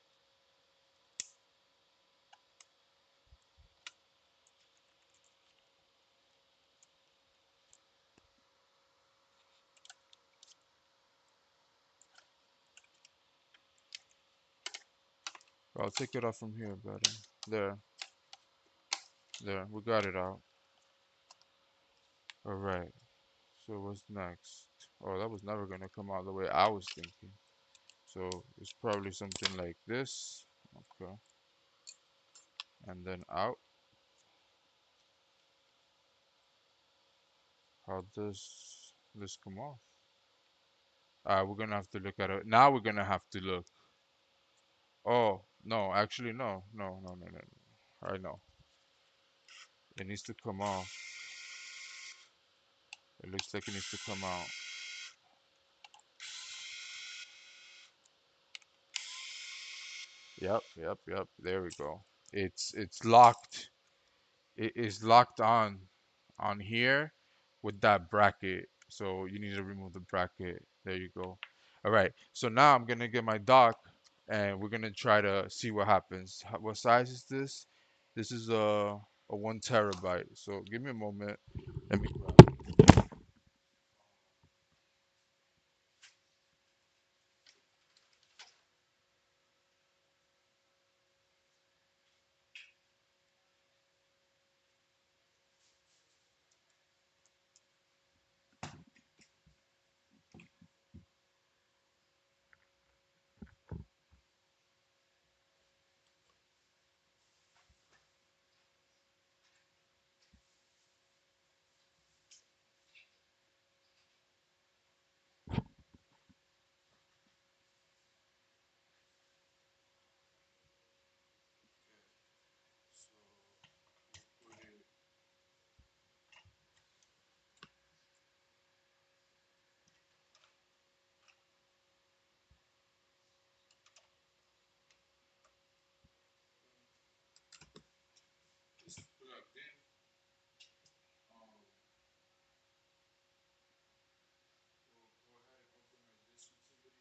I'll take it off from here better. There, we got it out. Alright, so what's next? Oh, that was never gonna come out the way I was thinking. So it's probably something like this. Okay. And then out. How does this come off? We're gonna have to look at it. Now we're gonna have to look. Oh, no, actually, no. No. I know. It needs to come off. It looks like it needs to come out. Yep. There we go. It's locked. It is locked on here with that bracket. So you need to remove the bracket. There you go. All right. So now I'm gonna get my dock and we're gonna try to see what happens. What size is this? This is a 1 terabyte. So give me a moment. Let me grab it. So we'll put it. It's plugged in. Um, we'll go ahead and open our disk utility.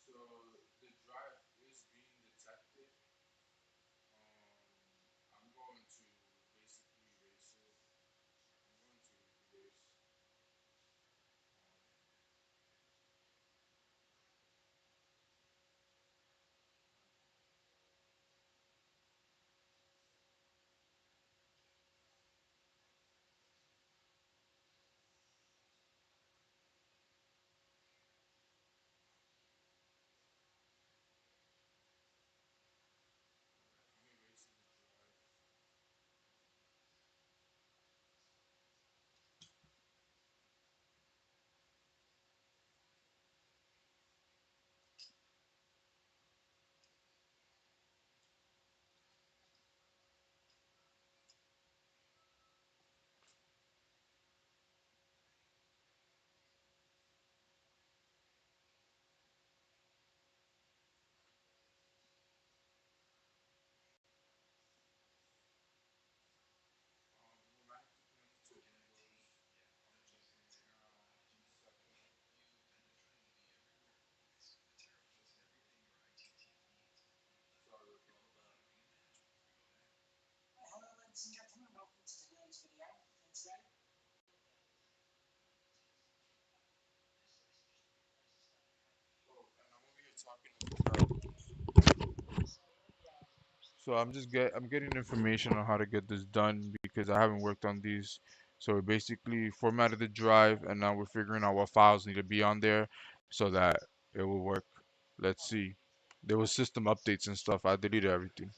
So the drive is being detected. I'm going to basically erase it. I'm going to erase. I'm erasing the drive. We might have to connect it to Windows. I'm checking it now. One second. Sorry about that. Oh, and I'm over here talking so I'm getting information on how to get this done because I haven't worked on these. So we basically formatted the drive and now we're figuring out what files need to be on there so that it will work. Let's see. There was system updates and stuff. I deleted everything.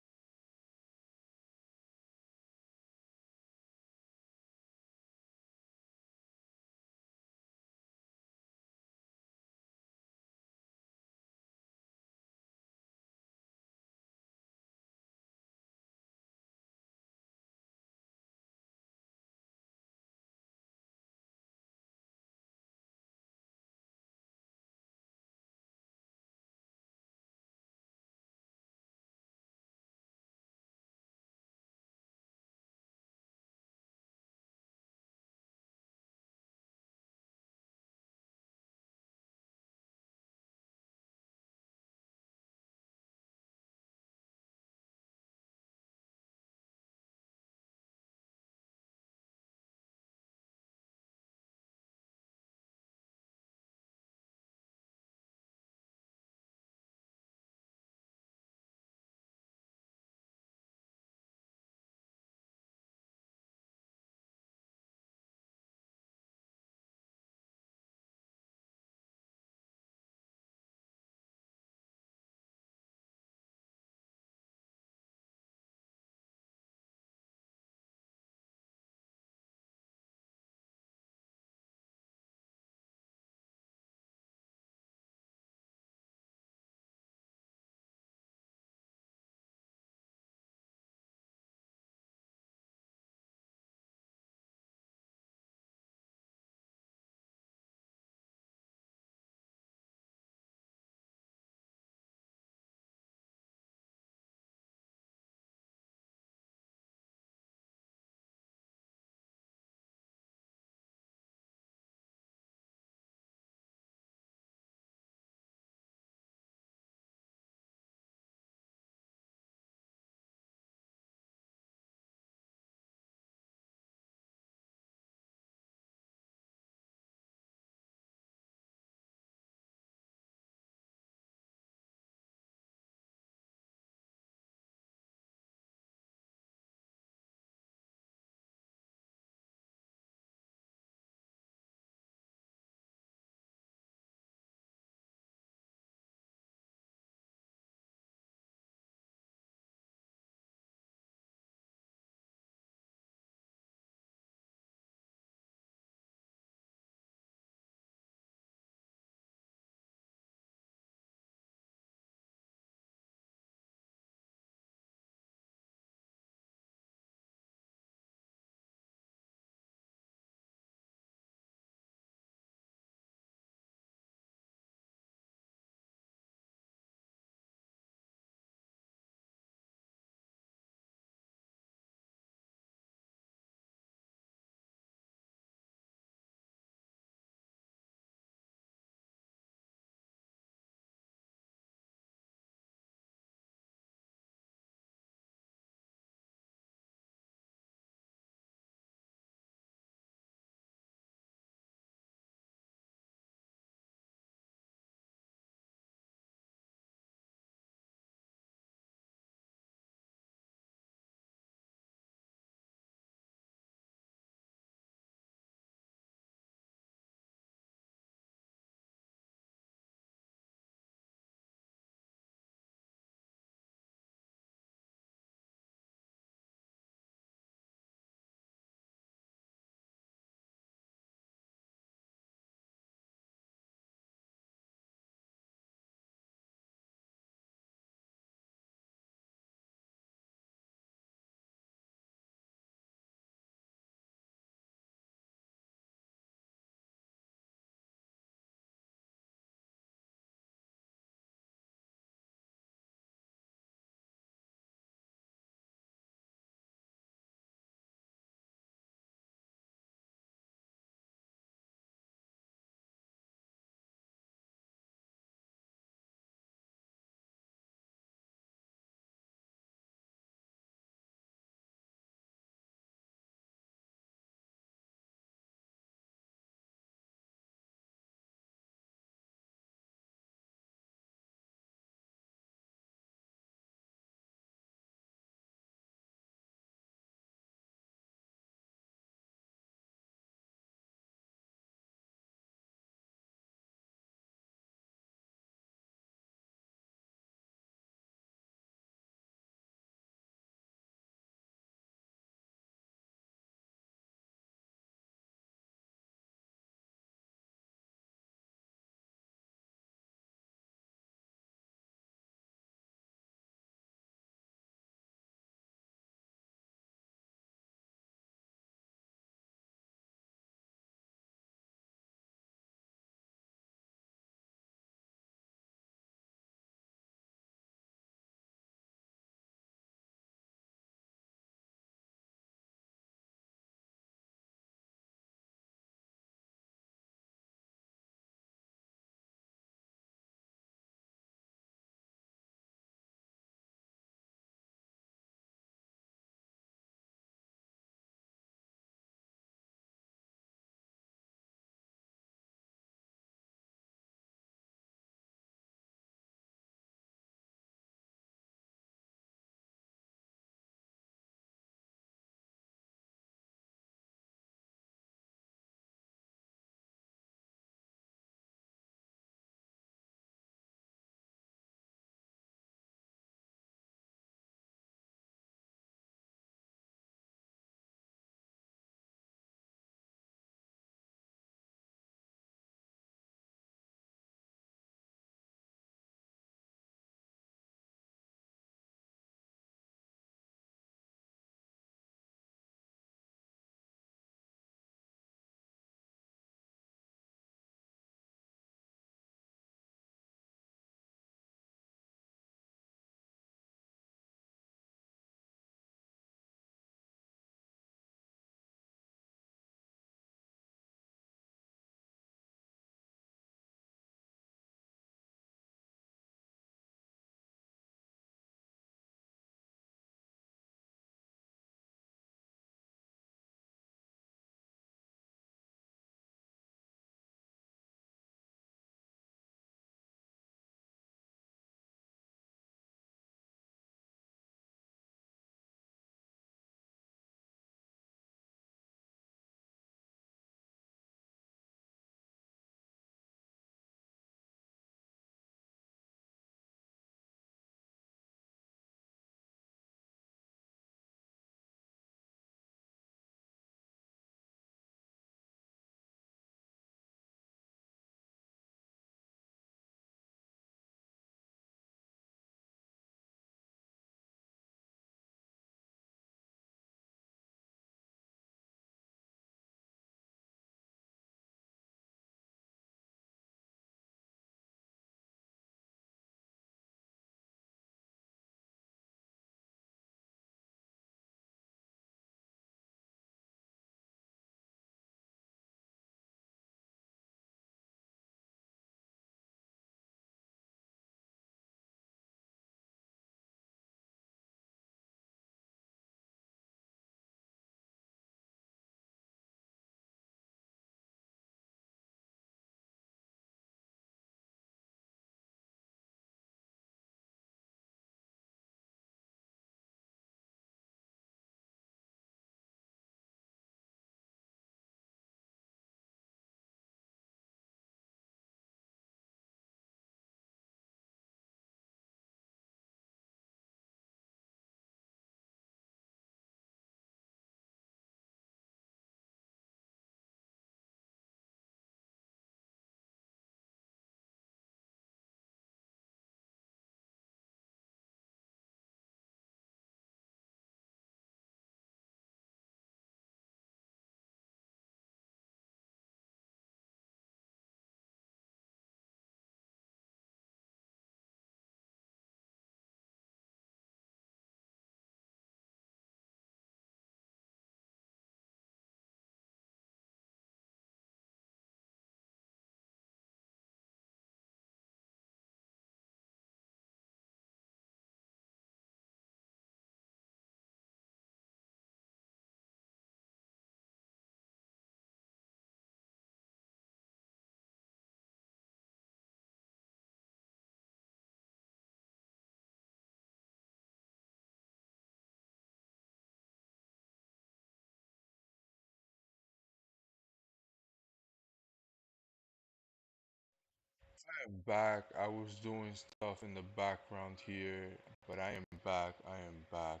I'm back. I was doing stuff in the background here, but I am back. I am back.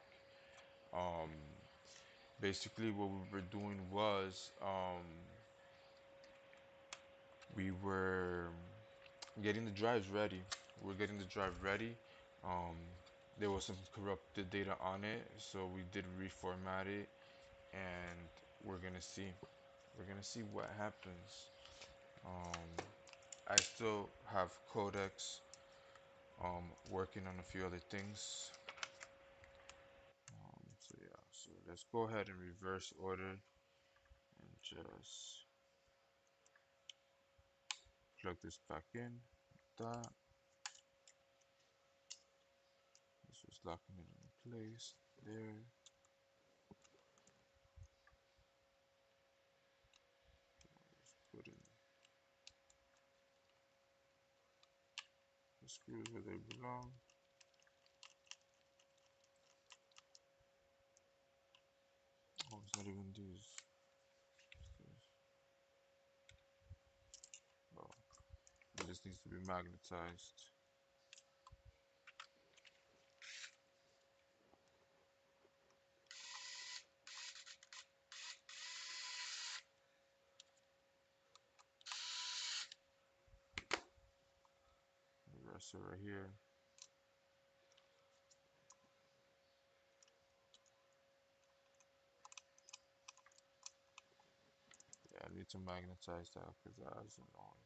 Um, Basically, what we were doing was we were getting the drives ready. We're getting the drive ready. Um, there was some corrupted data on it, so we did reformat it, and we're gonna see. We're gonna see what happens. Um, I still have codecs. Working on a few other things. So yeah, so let's go ahead and reverse order and just plug this back in. That this was locking it in place. There. Put in the screws where they belong. Oh, it's not even these. Oh, this needs to be magnetized. Reverser right here. Yeah, I need to magnetize that because that's annoying.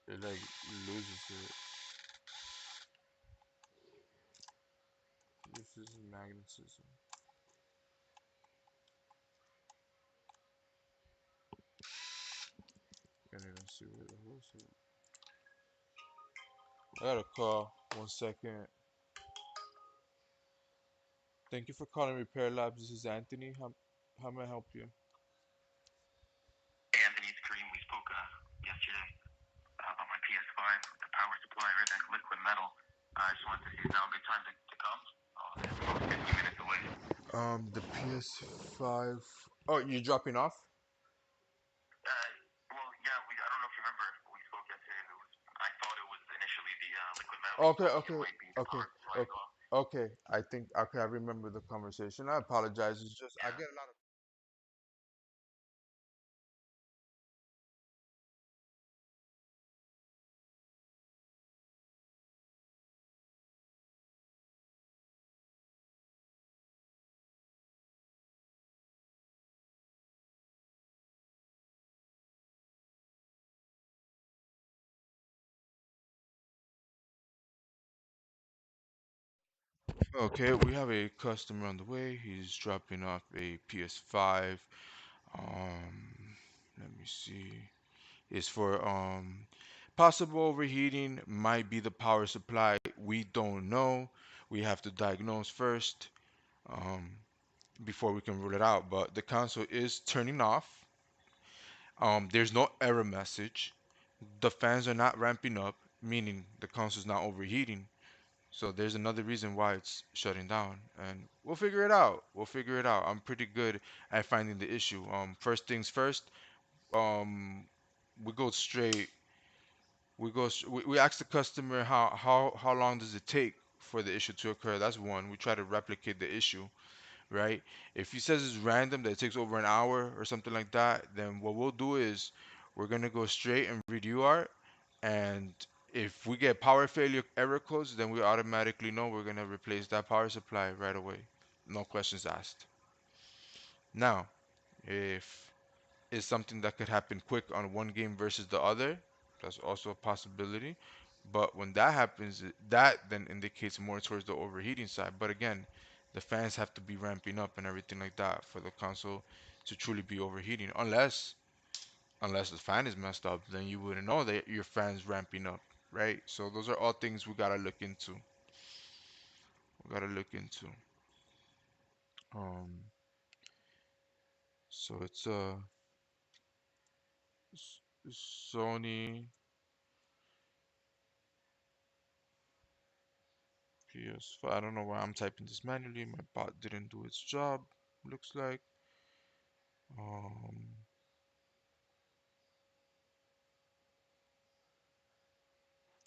It like loses it. This is magnetism. Can't even see where the hose is. I got a call. 1 second. Thank you for calling Repair Labs. This is Anthony. How may I help you? Hey, Anthony, it's Kareem. We spoke yesterday about my PS5, the power supply, everything, liquid metal. I just wanted to see if now a good time to come. It's about 50 minutes away. The PS5. Oh, you're dropping off? Well, yeah, I don't know if you remember, we spoke yesterday. I thought it was initially the liquid metal. You Okay, told me it okay, might be the okay, power supply as okay. well. Okay, I think okay. I remember the conversation. I apologize. It's just I Yeah. get a lot of. Okay, we have a customer on the way. He's dropping off a PS5. Let me see. It's for possible overheating. Might be the power supply. We don't know. We have to diagnose first um, before we can rule it out. But the console is turning off. There's no error message. The fans are not ramping up, meaning the console is not overheating. So there's another reason why it's shutting down, and we'll figure it out. We'll figure it out. I'm pretty good at finding the issue. First things first. Um, we go straight. We ask the customer how long does it take for the issue to occur. That's one. We try to replicate the issue, right? If he says it's random, that it takes over an hour or something like that, then what we'll do is we're gonna go straight and review art, and if we get power failure error codes, then we automatically know we're gonna replace that power supply right away, no questions asked. Now, if it's something that could happen quick on one game versus the other, that's also a possibility. But when that happens, that then indicates more towards the overheating side. But again, the fans have to be ramping up and everything like that for the console to truly be overheating. Unless the fan is messed up, then you wouldn't know that your fan's ramping up, right? So those are all things we gotta look into. We gotta look into. Um, so it's a Sony PS5. I don't know why I'm typing this manually. My bot didn't do its job. looks like. Um,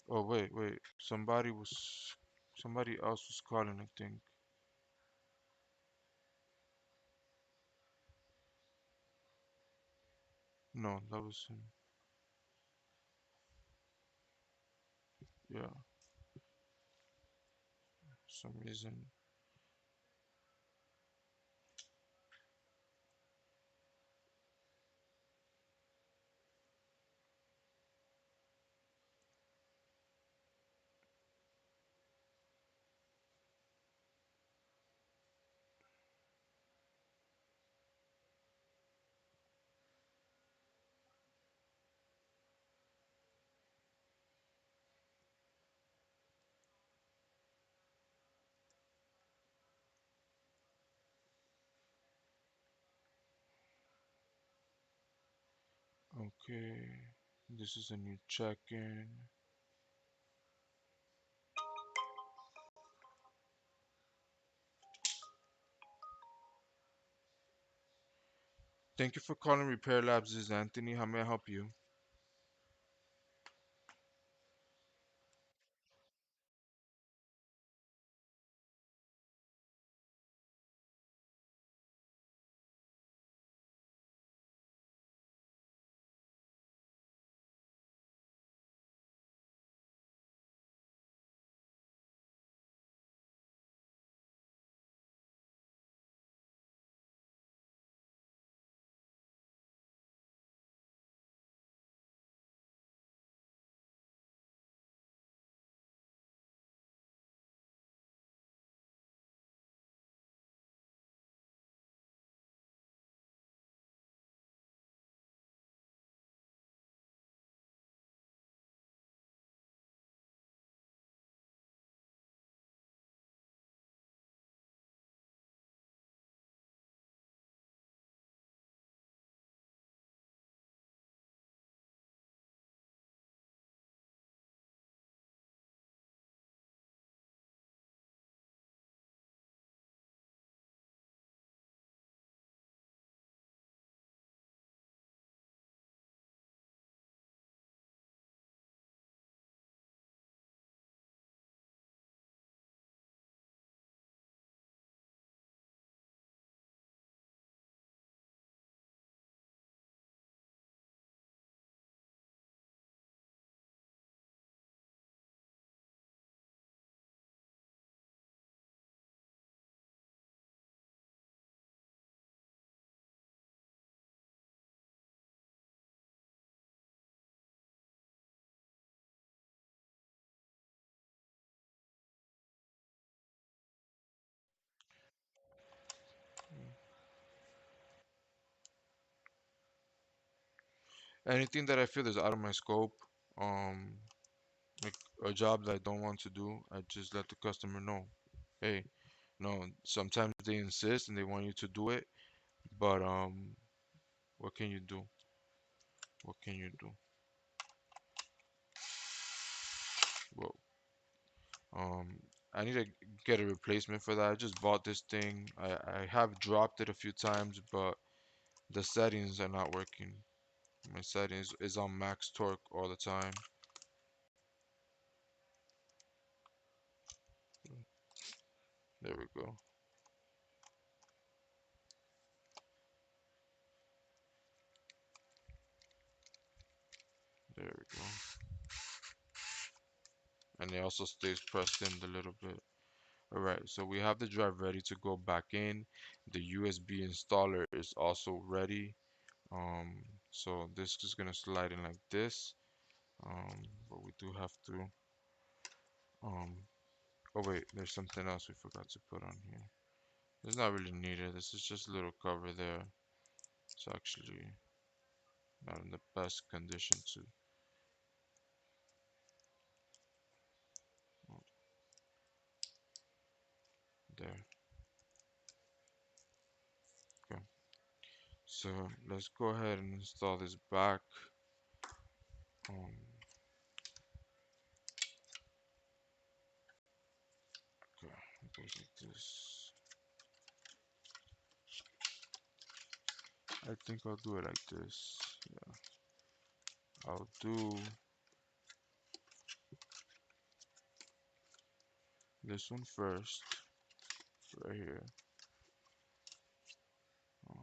oh wait. Somebody else was calling, I think. No, that was him. Yeah, for some reason. Okay, this is a new check-in. Thank you for calling Repair Labs. This is Anthony. How may I help you? Anything that I feel is out of my scope, um, like a job that I don't want to do, I just let the customer know. Hey, no, sometimes they insist and they want you to do it, but what can you do? What can you do? Well, um, I need to get a replacement for that. I just bought this thing. I have dropped it a few times, but the settings are not working. My settings is on max torque all the time. There we go. There we go. And it also stays pressed in a little bit. Alright, so we have the drive ready to go back in. The USB installer is also ready. Um, so this is gonna slide in like this. But we do have to um oh wait, there's something else we forgot to put on here. It's not really needed. This is just a little cover there. It's actually not in the best condition to oh, there. Okay. So let's go ahead and install this back. Um, okay, it goes like this. I think I'll do it like this. Yeah, I'll do this one first, right here. Um,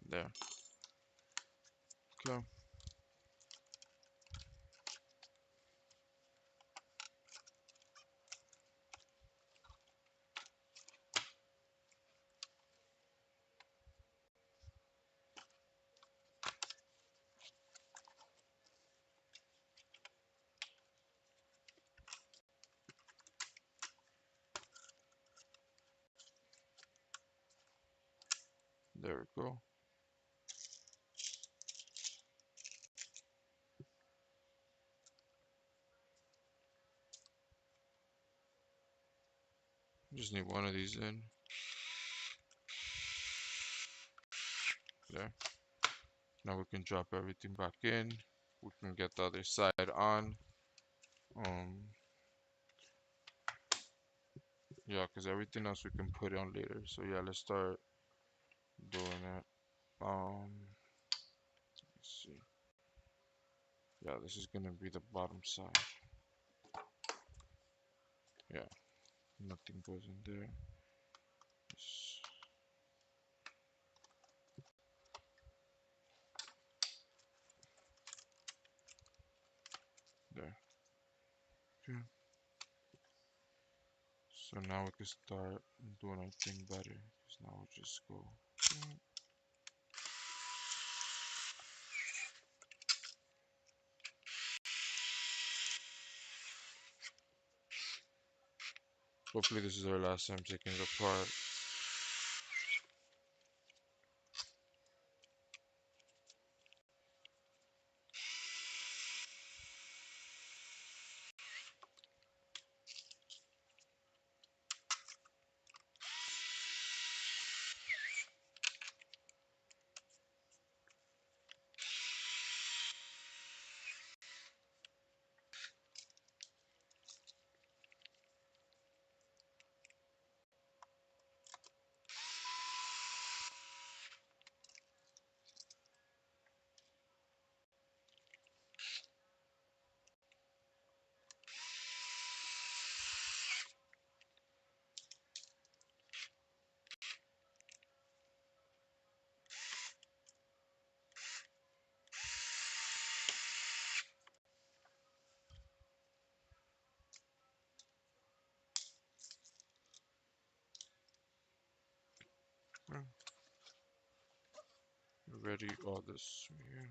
there. Okay. There we go. Just need one of these in. There. Now we can drop everything back in. We can get the other side on. Yeah, because everything else we can put on later. So yeah, let's start doing it. Let's see. Yeah, this is gonna be the bottom side. Yeah, nothing goes in there. There. Okay. So now we can start doing our thing better. Because now we just go. Hopefully this is our last time taking it apart. Ready all this here.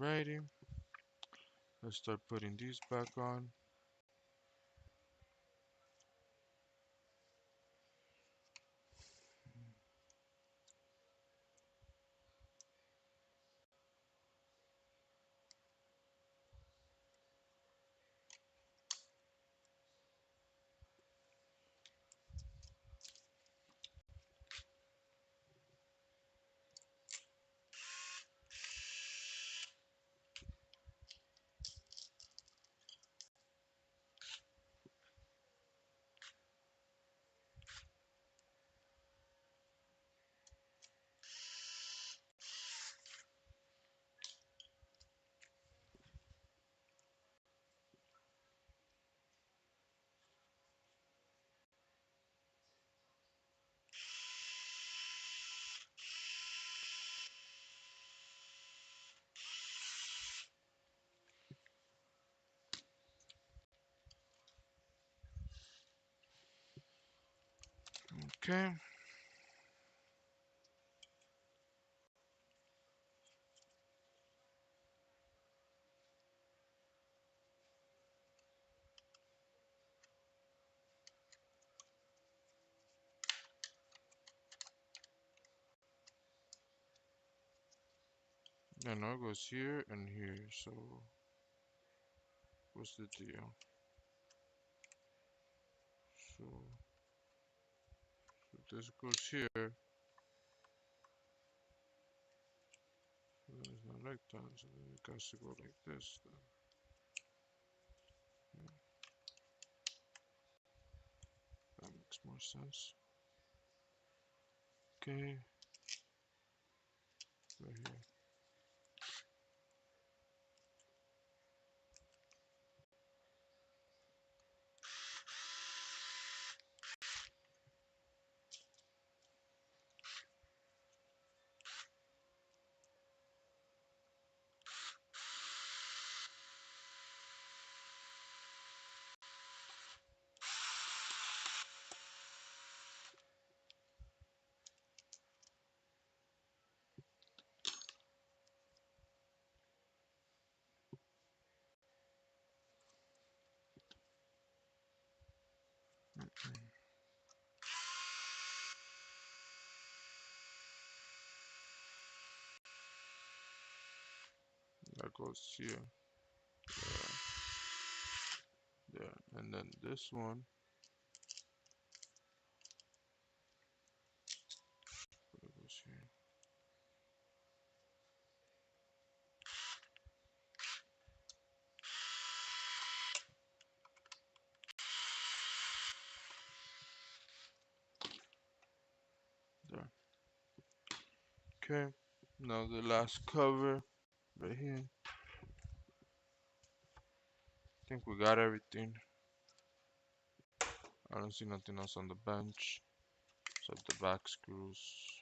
Alrighty. Let's start putting these back on. Okay. And now it goes here and here. So what's the deal? So, this goes here. So then it's not like that. So then it has to go like this. Then. Yeah, that makes more sense. Okay. Right here. That goes here. There. There. And then this one. That goes here. There. Okay. Now the last cover. Right here. I think we got everything. I don't see nothing else on the bench. Except the back screws.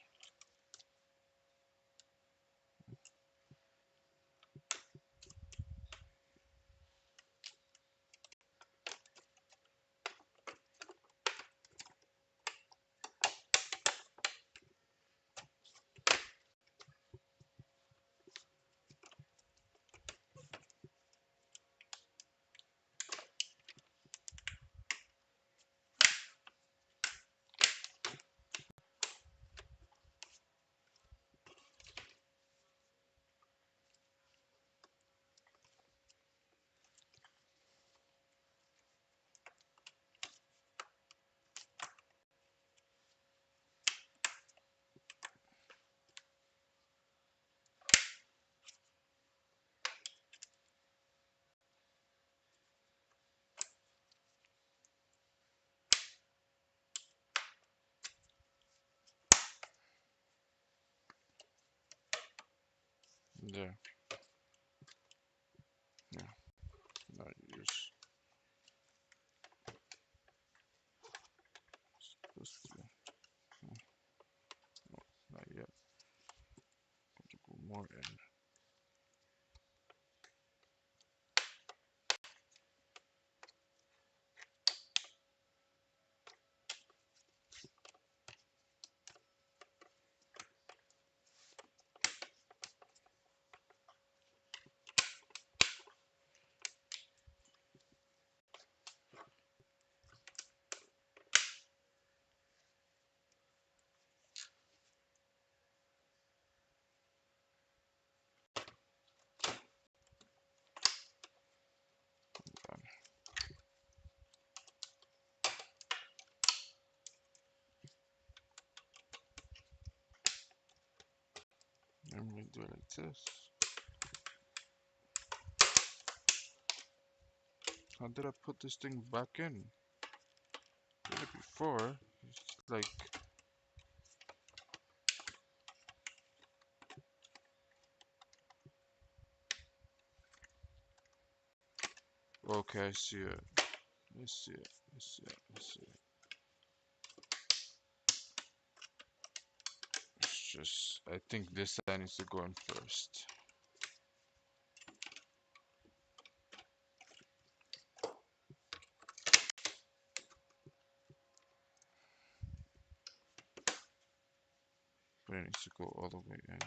There. Yeah. Not use. Supposed to. No, not yet. Got to go more in. I'm gonna do it like this. How did I put this thing back in? Did it before? It's like. Okay, I see it. I see it. I see it. I see it. It's just. I think this side needs to go in first. it needs to go all the way in.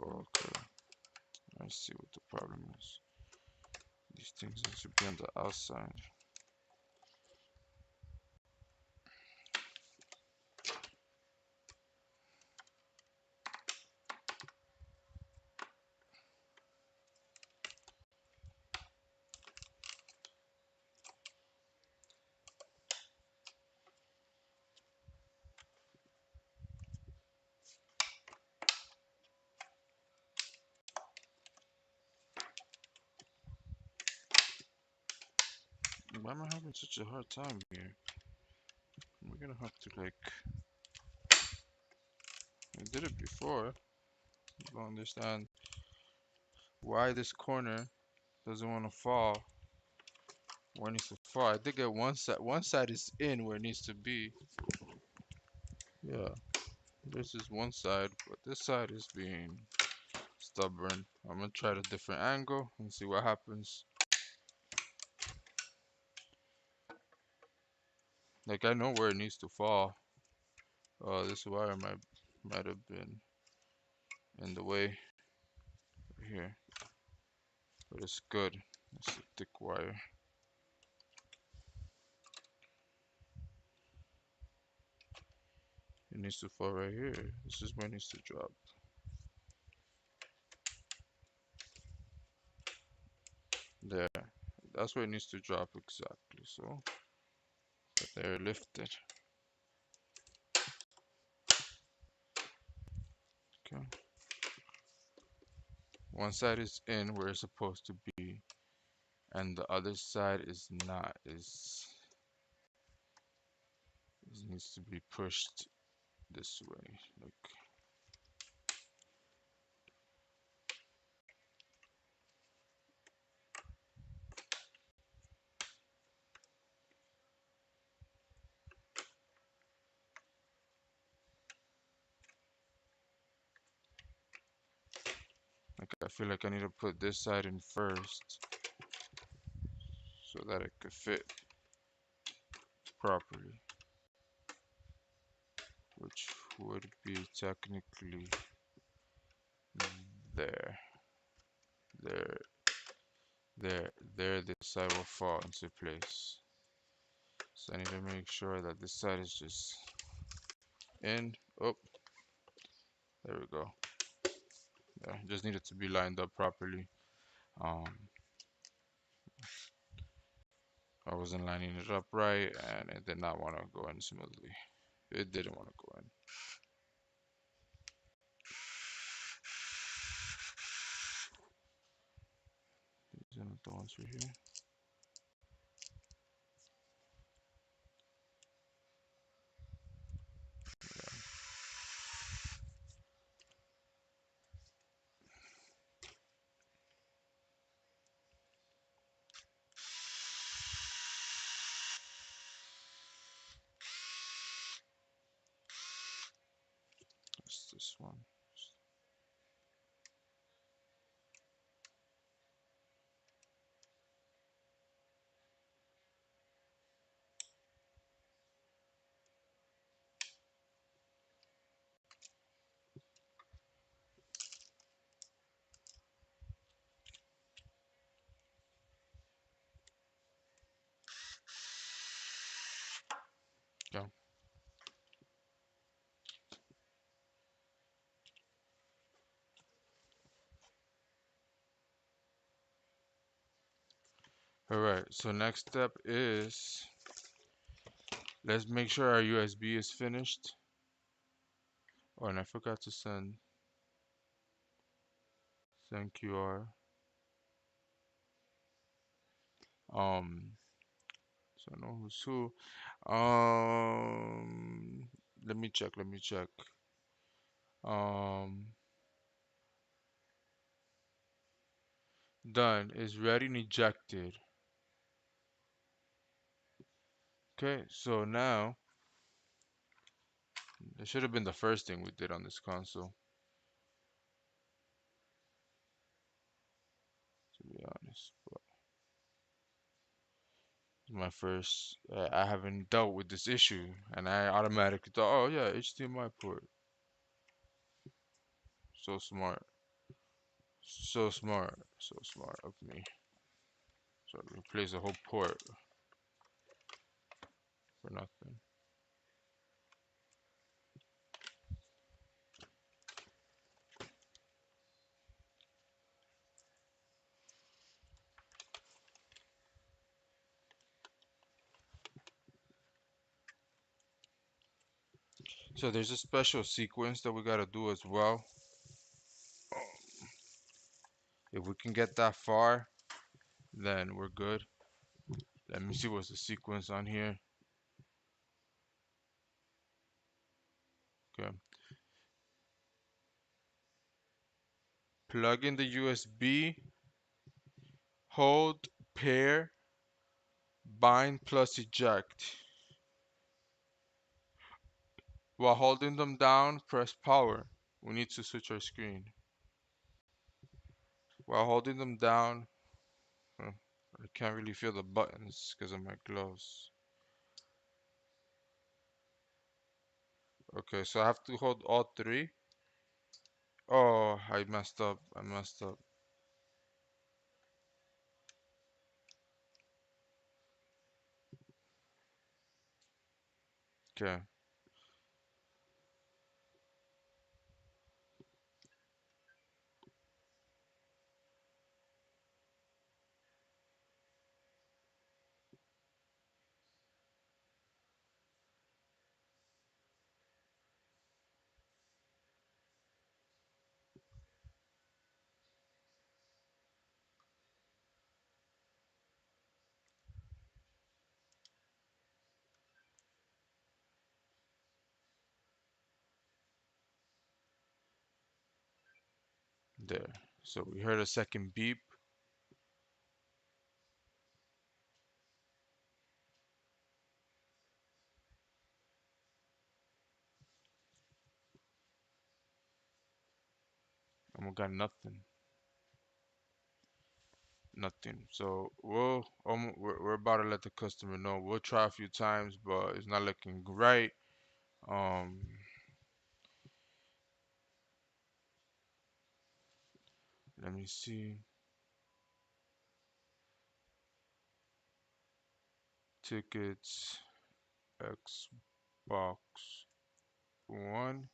Okay, I see what the problem is. These things need to be on the outside. Why am I having such a hard time here? We're gonna have to like, I did it before. I don't understand why this corner doesn't want to fall where it needs to fall. I did get one side. One side is in where it needs to be. Yeah, this is one side, but this side is being stubborn. I'm gonna try a different angle and see what happens. Like I know where it needs to fall. Oh, this wire might have been in the way here, but it's good. It's a thick wire. It needs to fall right here. This is where it needs to drop. There. That's where it needs to drop exactly. So, but they're lifted. Okay. One side is in where it's supposed to be, and the other side is not. It needs to be pushed this way. Like, I feel like I need to put this side in first so that it could fit properly, which would be technically there, there, there. This side will fall into place. So I need to make sure that this side is just in. Oh, there we go. Yeah, just needed to be lined up properly. Um, I wasn't lining it up right, and it did not want to go in smoothly. It didn't want to go in. These are not the ones right here. It's this one. Yeah. All right. So next step is let's make sure our USB is finished. Oh, and I forgot to send QR. So I know who's who. Let me check. Um, Done. Is ready and ejected. Okay, so now that should have been the first thing we did on this console, to be honest. But it's my first. I haven't dealt with this issue, and I automatically thought, oh yeah, HDMI port. So smart. So smart. So smart of me. So I replace the whole port for nothing. So there's a special sequence that we gotta do as well. If we can get that far, then we're good. Let me see what's the sequence on here. Okay. Plug in the USB, hold, pair, bind plus eject. While holding them down, press power. We need to switch our screen. While holding them down, I can't really feel the buttons because of my gloves. Okay, so I have to hold all three. Oh, I messed up. I messed up. Okay. There. So we heard a second beep. And we got nothing. Nothing. So we're about to let the customer know. We'll try a few times, but it's not looking right. Um, Let me see. Tickets, Xbox One.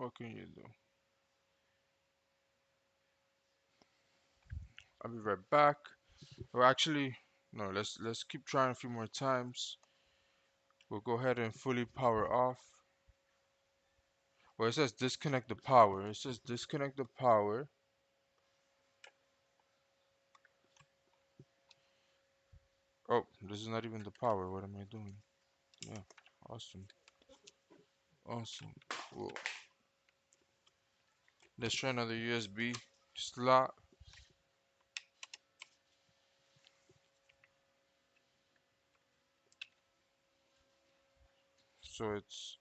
What can you do? I'll be right back. Or actually, no, let's keep trying a few more times. We'll go ahead and fully power off. Well, it says disconnect the power. It says disconnect the power. Oh, this is not even the power. What am I doing? Yeah, awesome. Awesome. Cool. Let's try another USB slot. So it's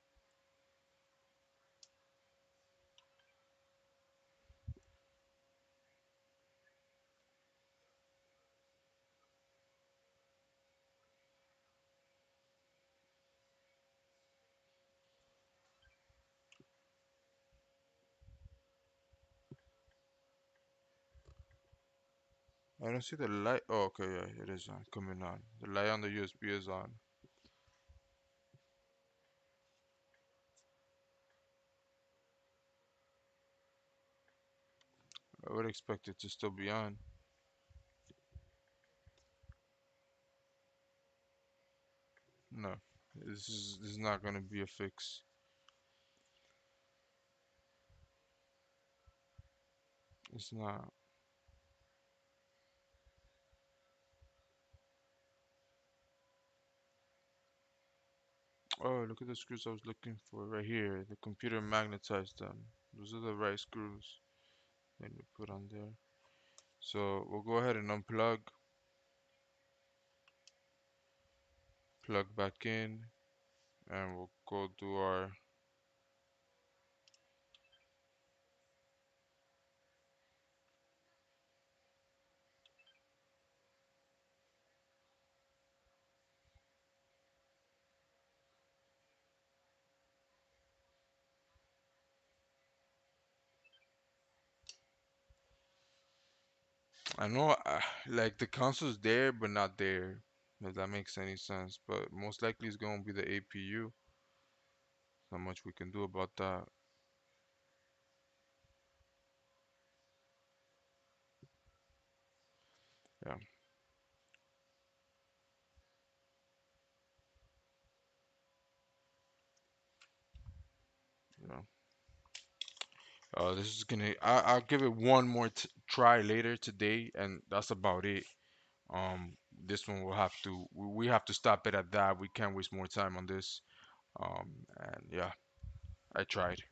I don't see the light. Oh, okay, yeah, it is on, coming on. The light on the USB is on. I would expect it to still be on. No, this is not gonna be a fix. It's not. Oh, look at the screws I was looking for right here. The computer magnetized them. Those are the right screws. Let me put on there. So we'll go ahead and unplug, plug back in, and we'll go do our. I know, like the console's there, but not there. If that makes any sense. But most likely it's gonna be the APU. Not much we can do about that. Yeah, yeah. This is gonna. I'll give it one more try later today, and that's about it. This one will have to. We have to stop it at that. We can't waste more time on this. And yeah, I tried.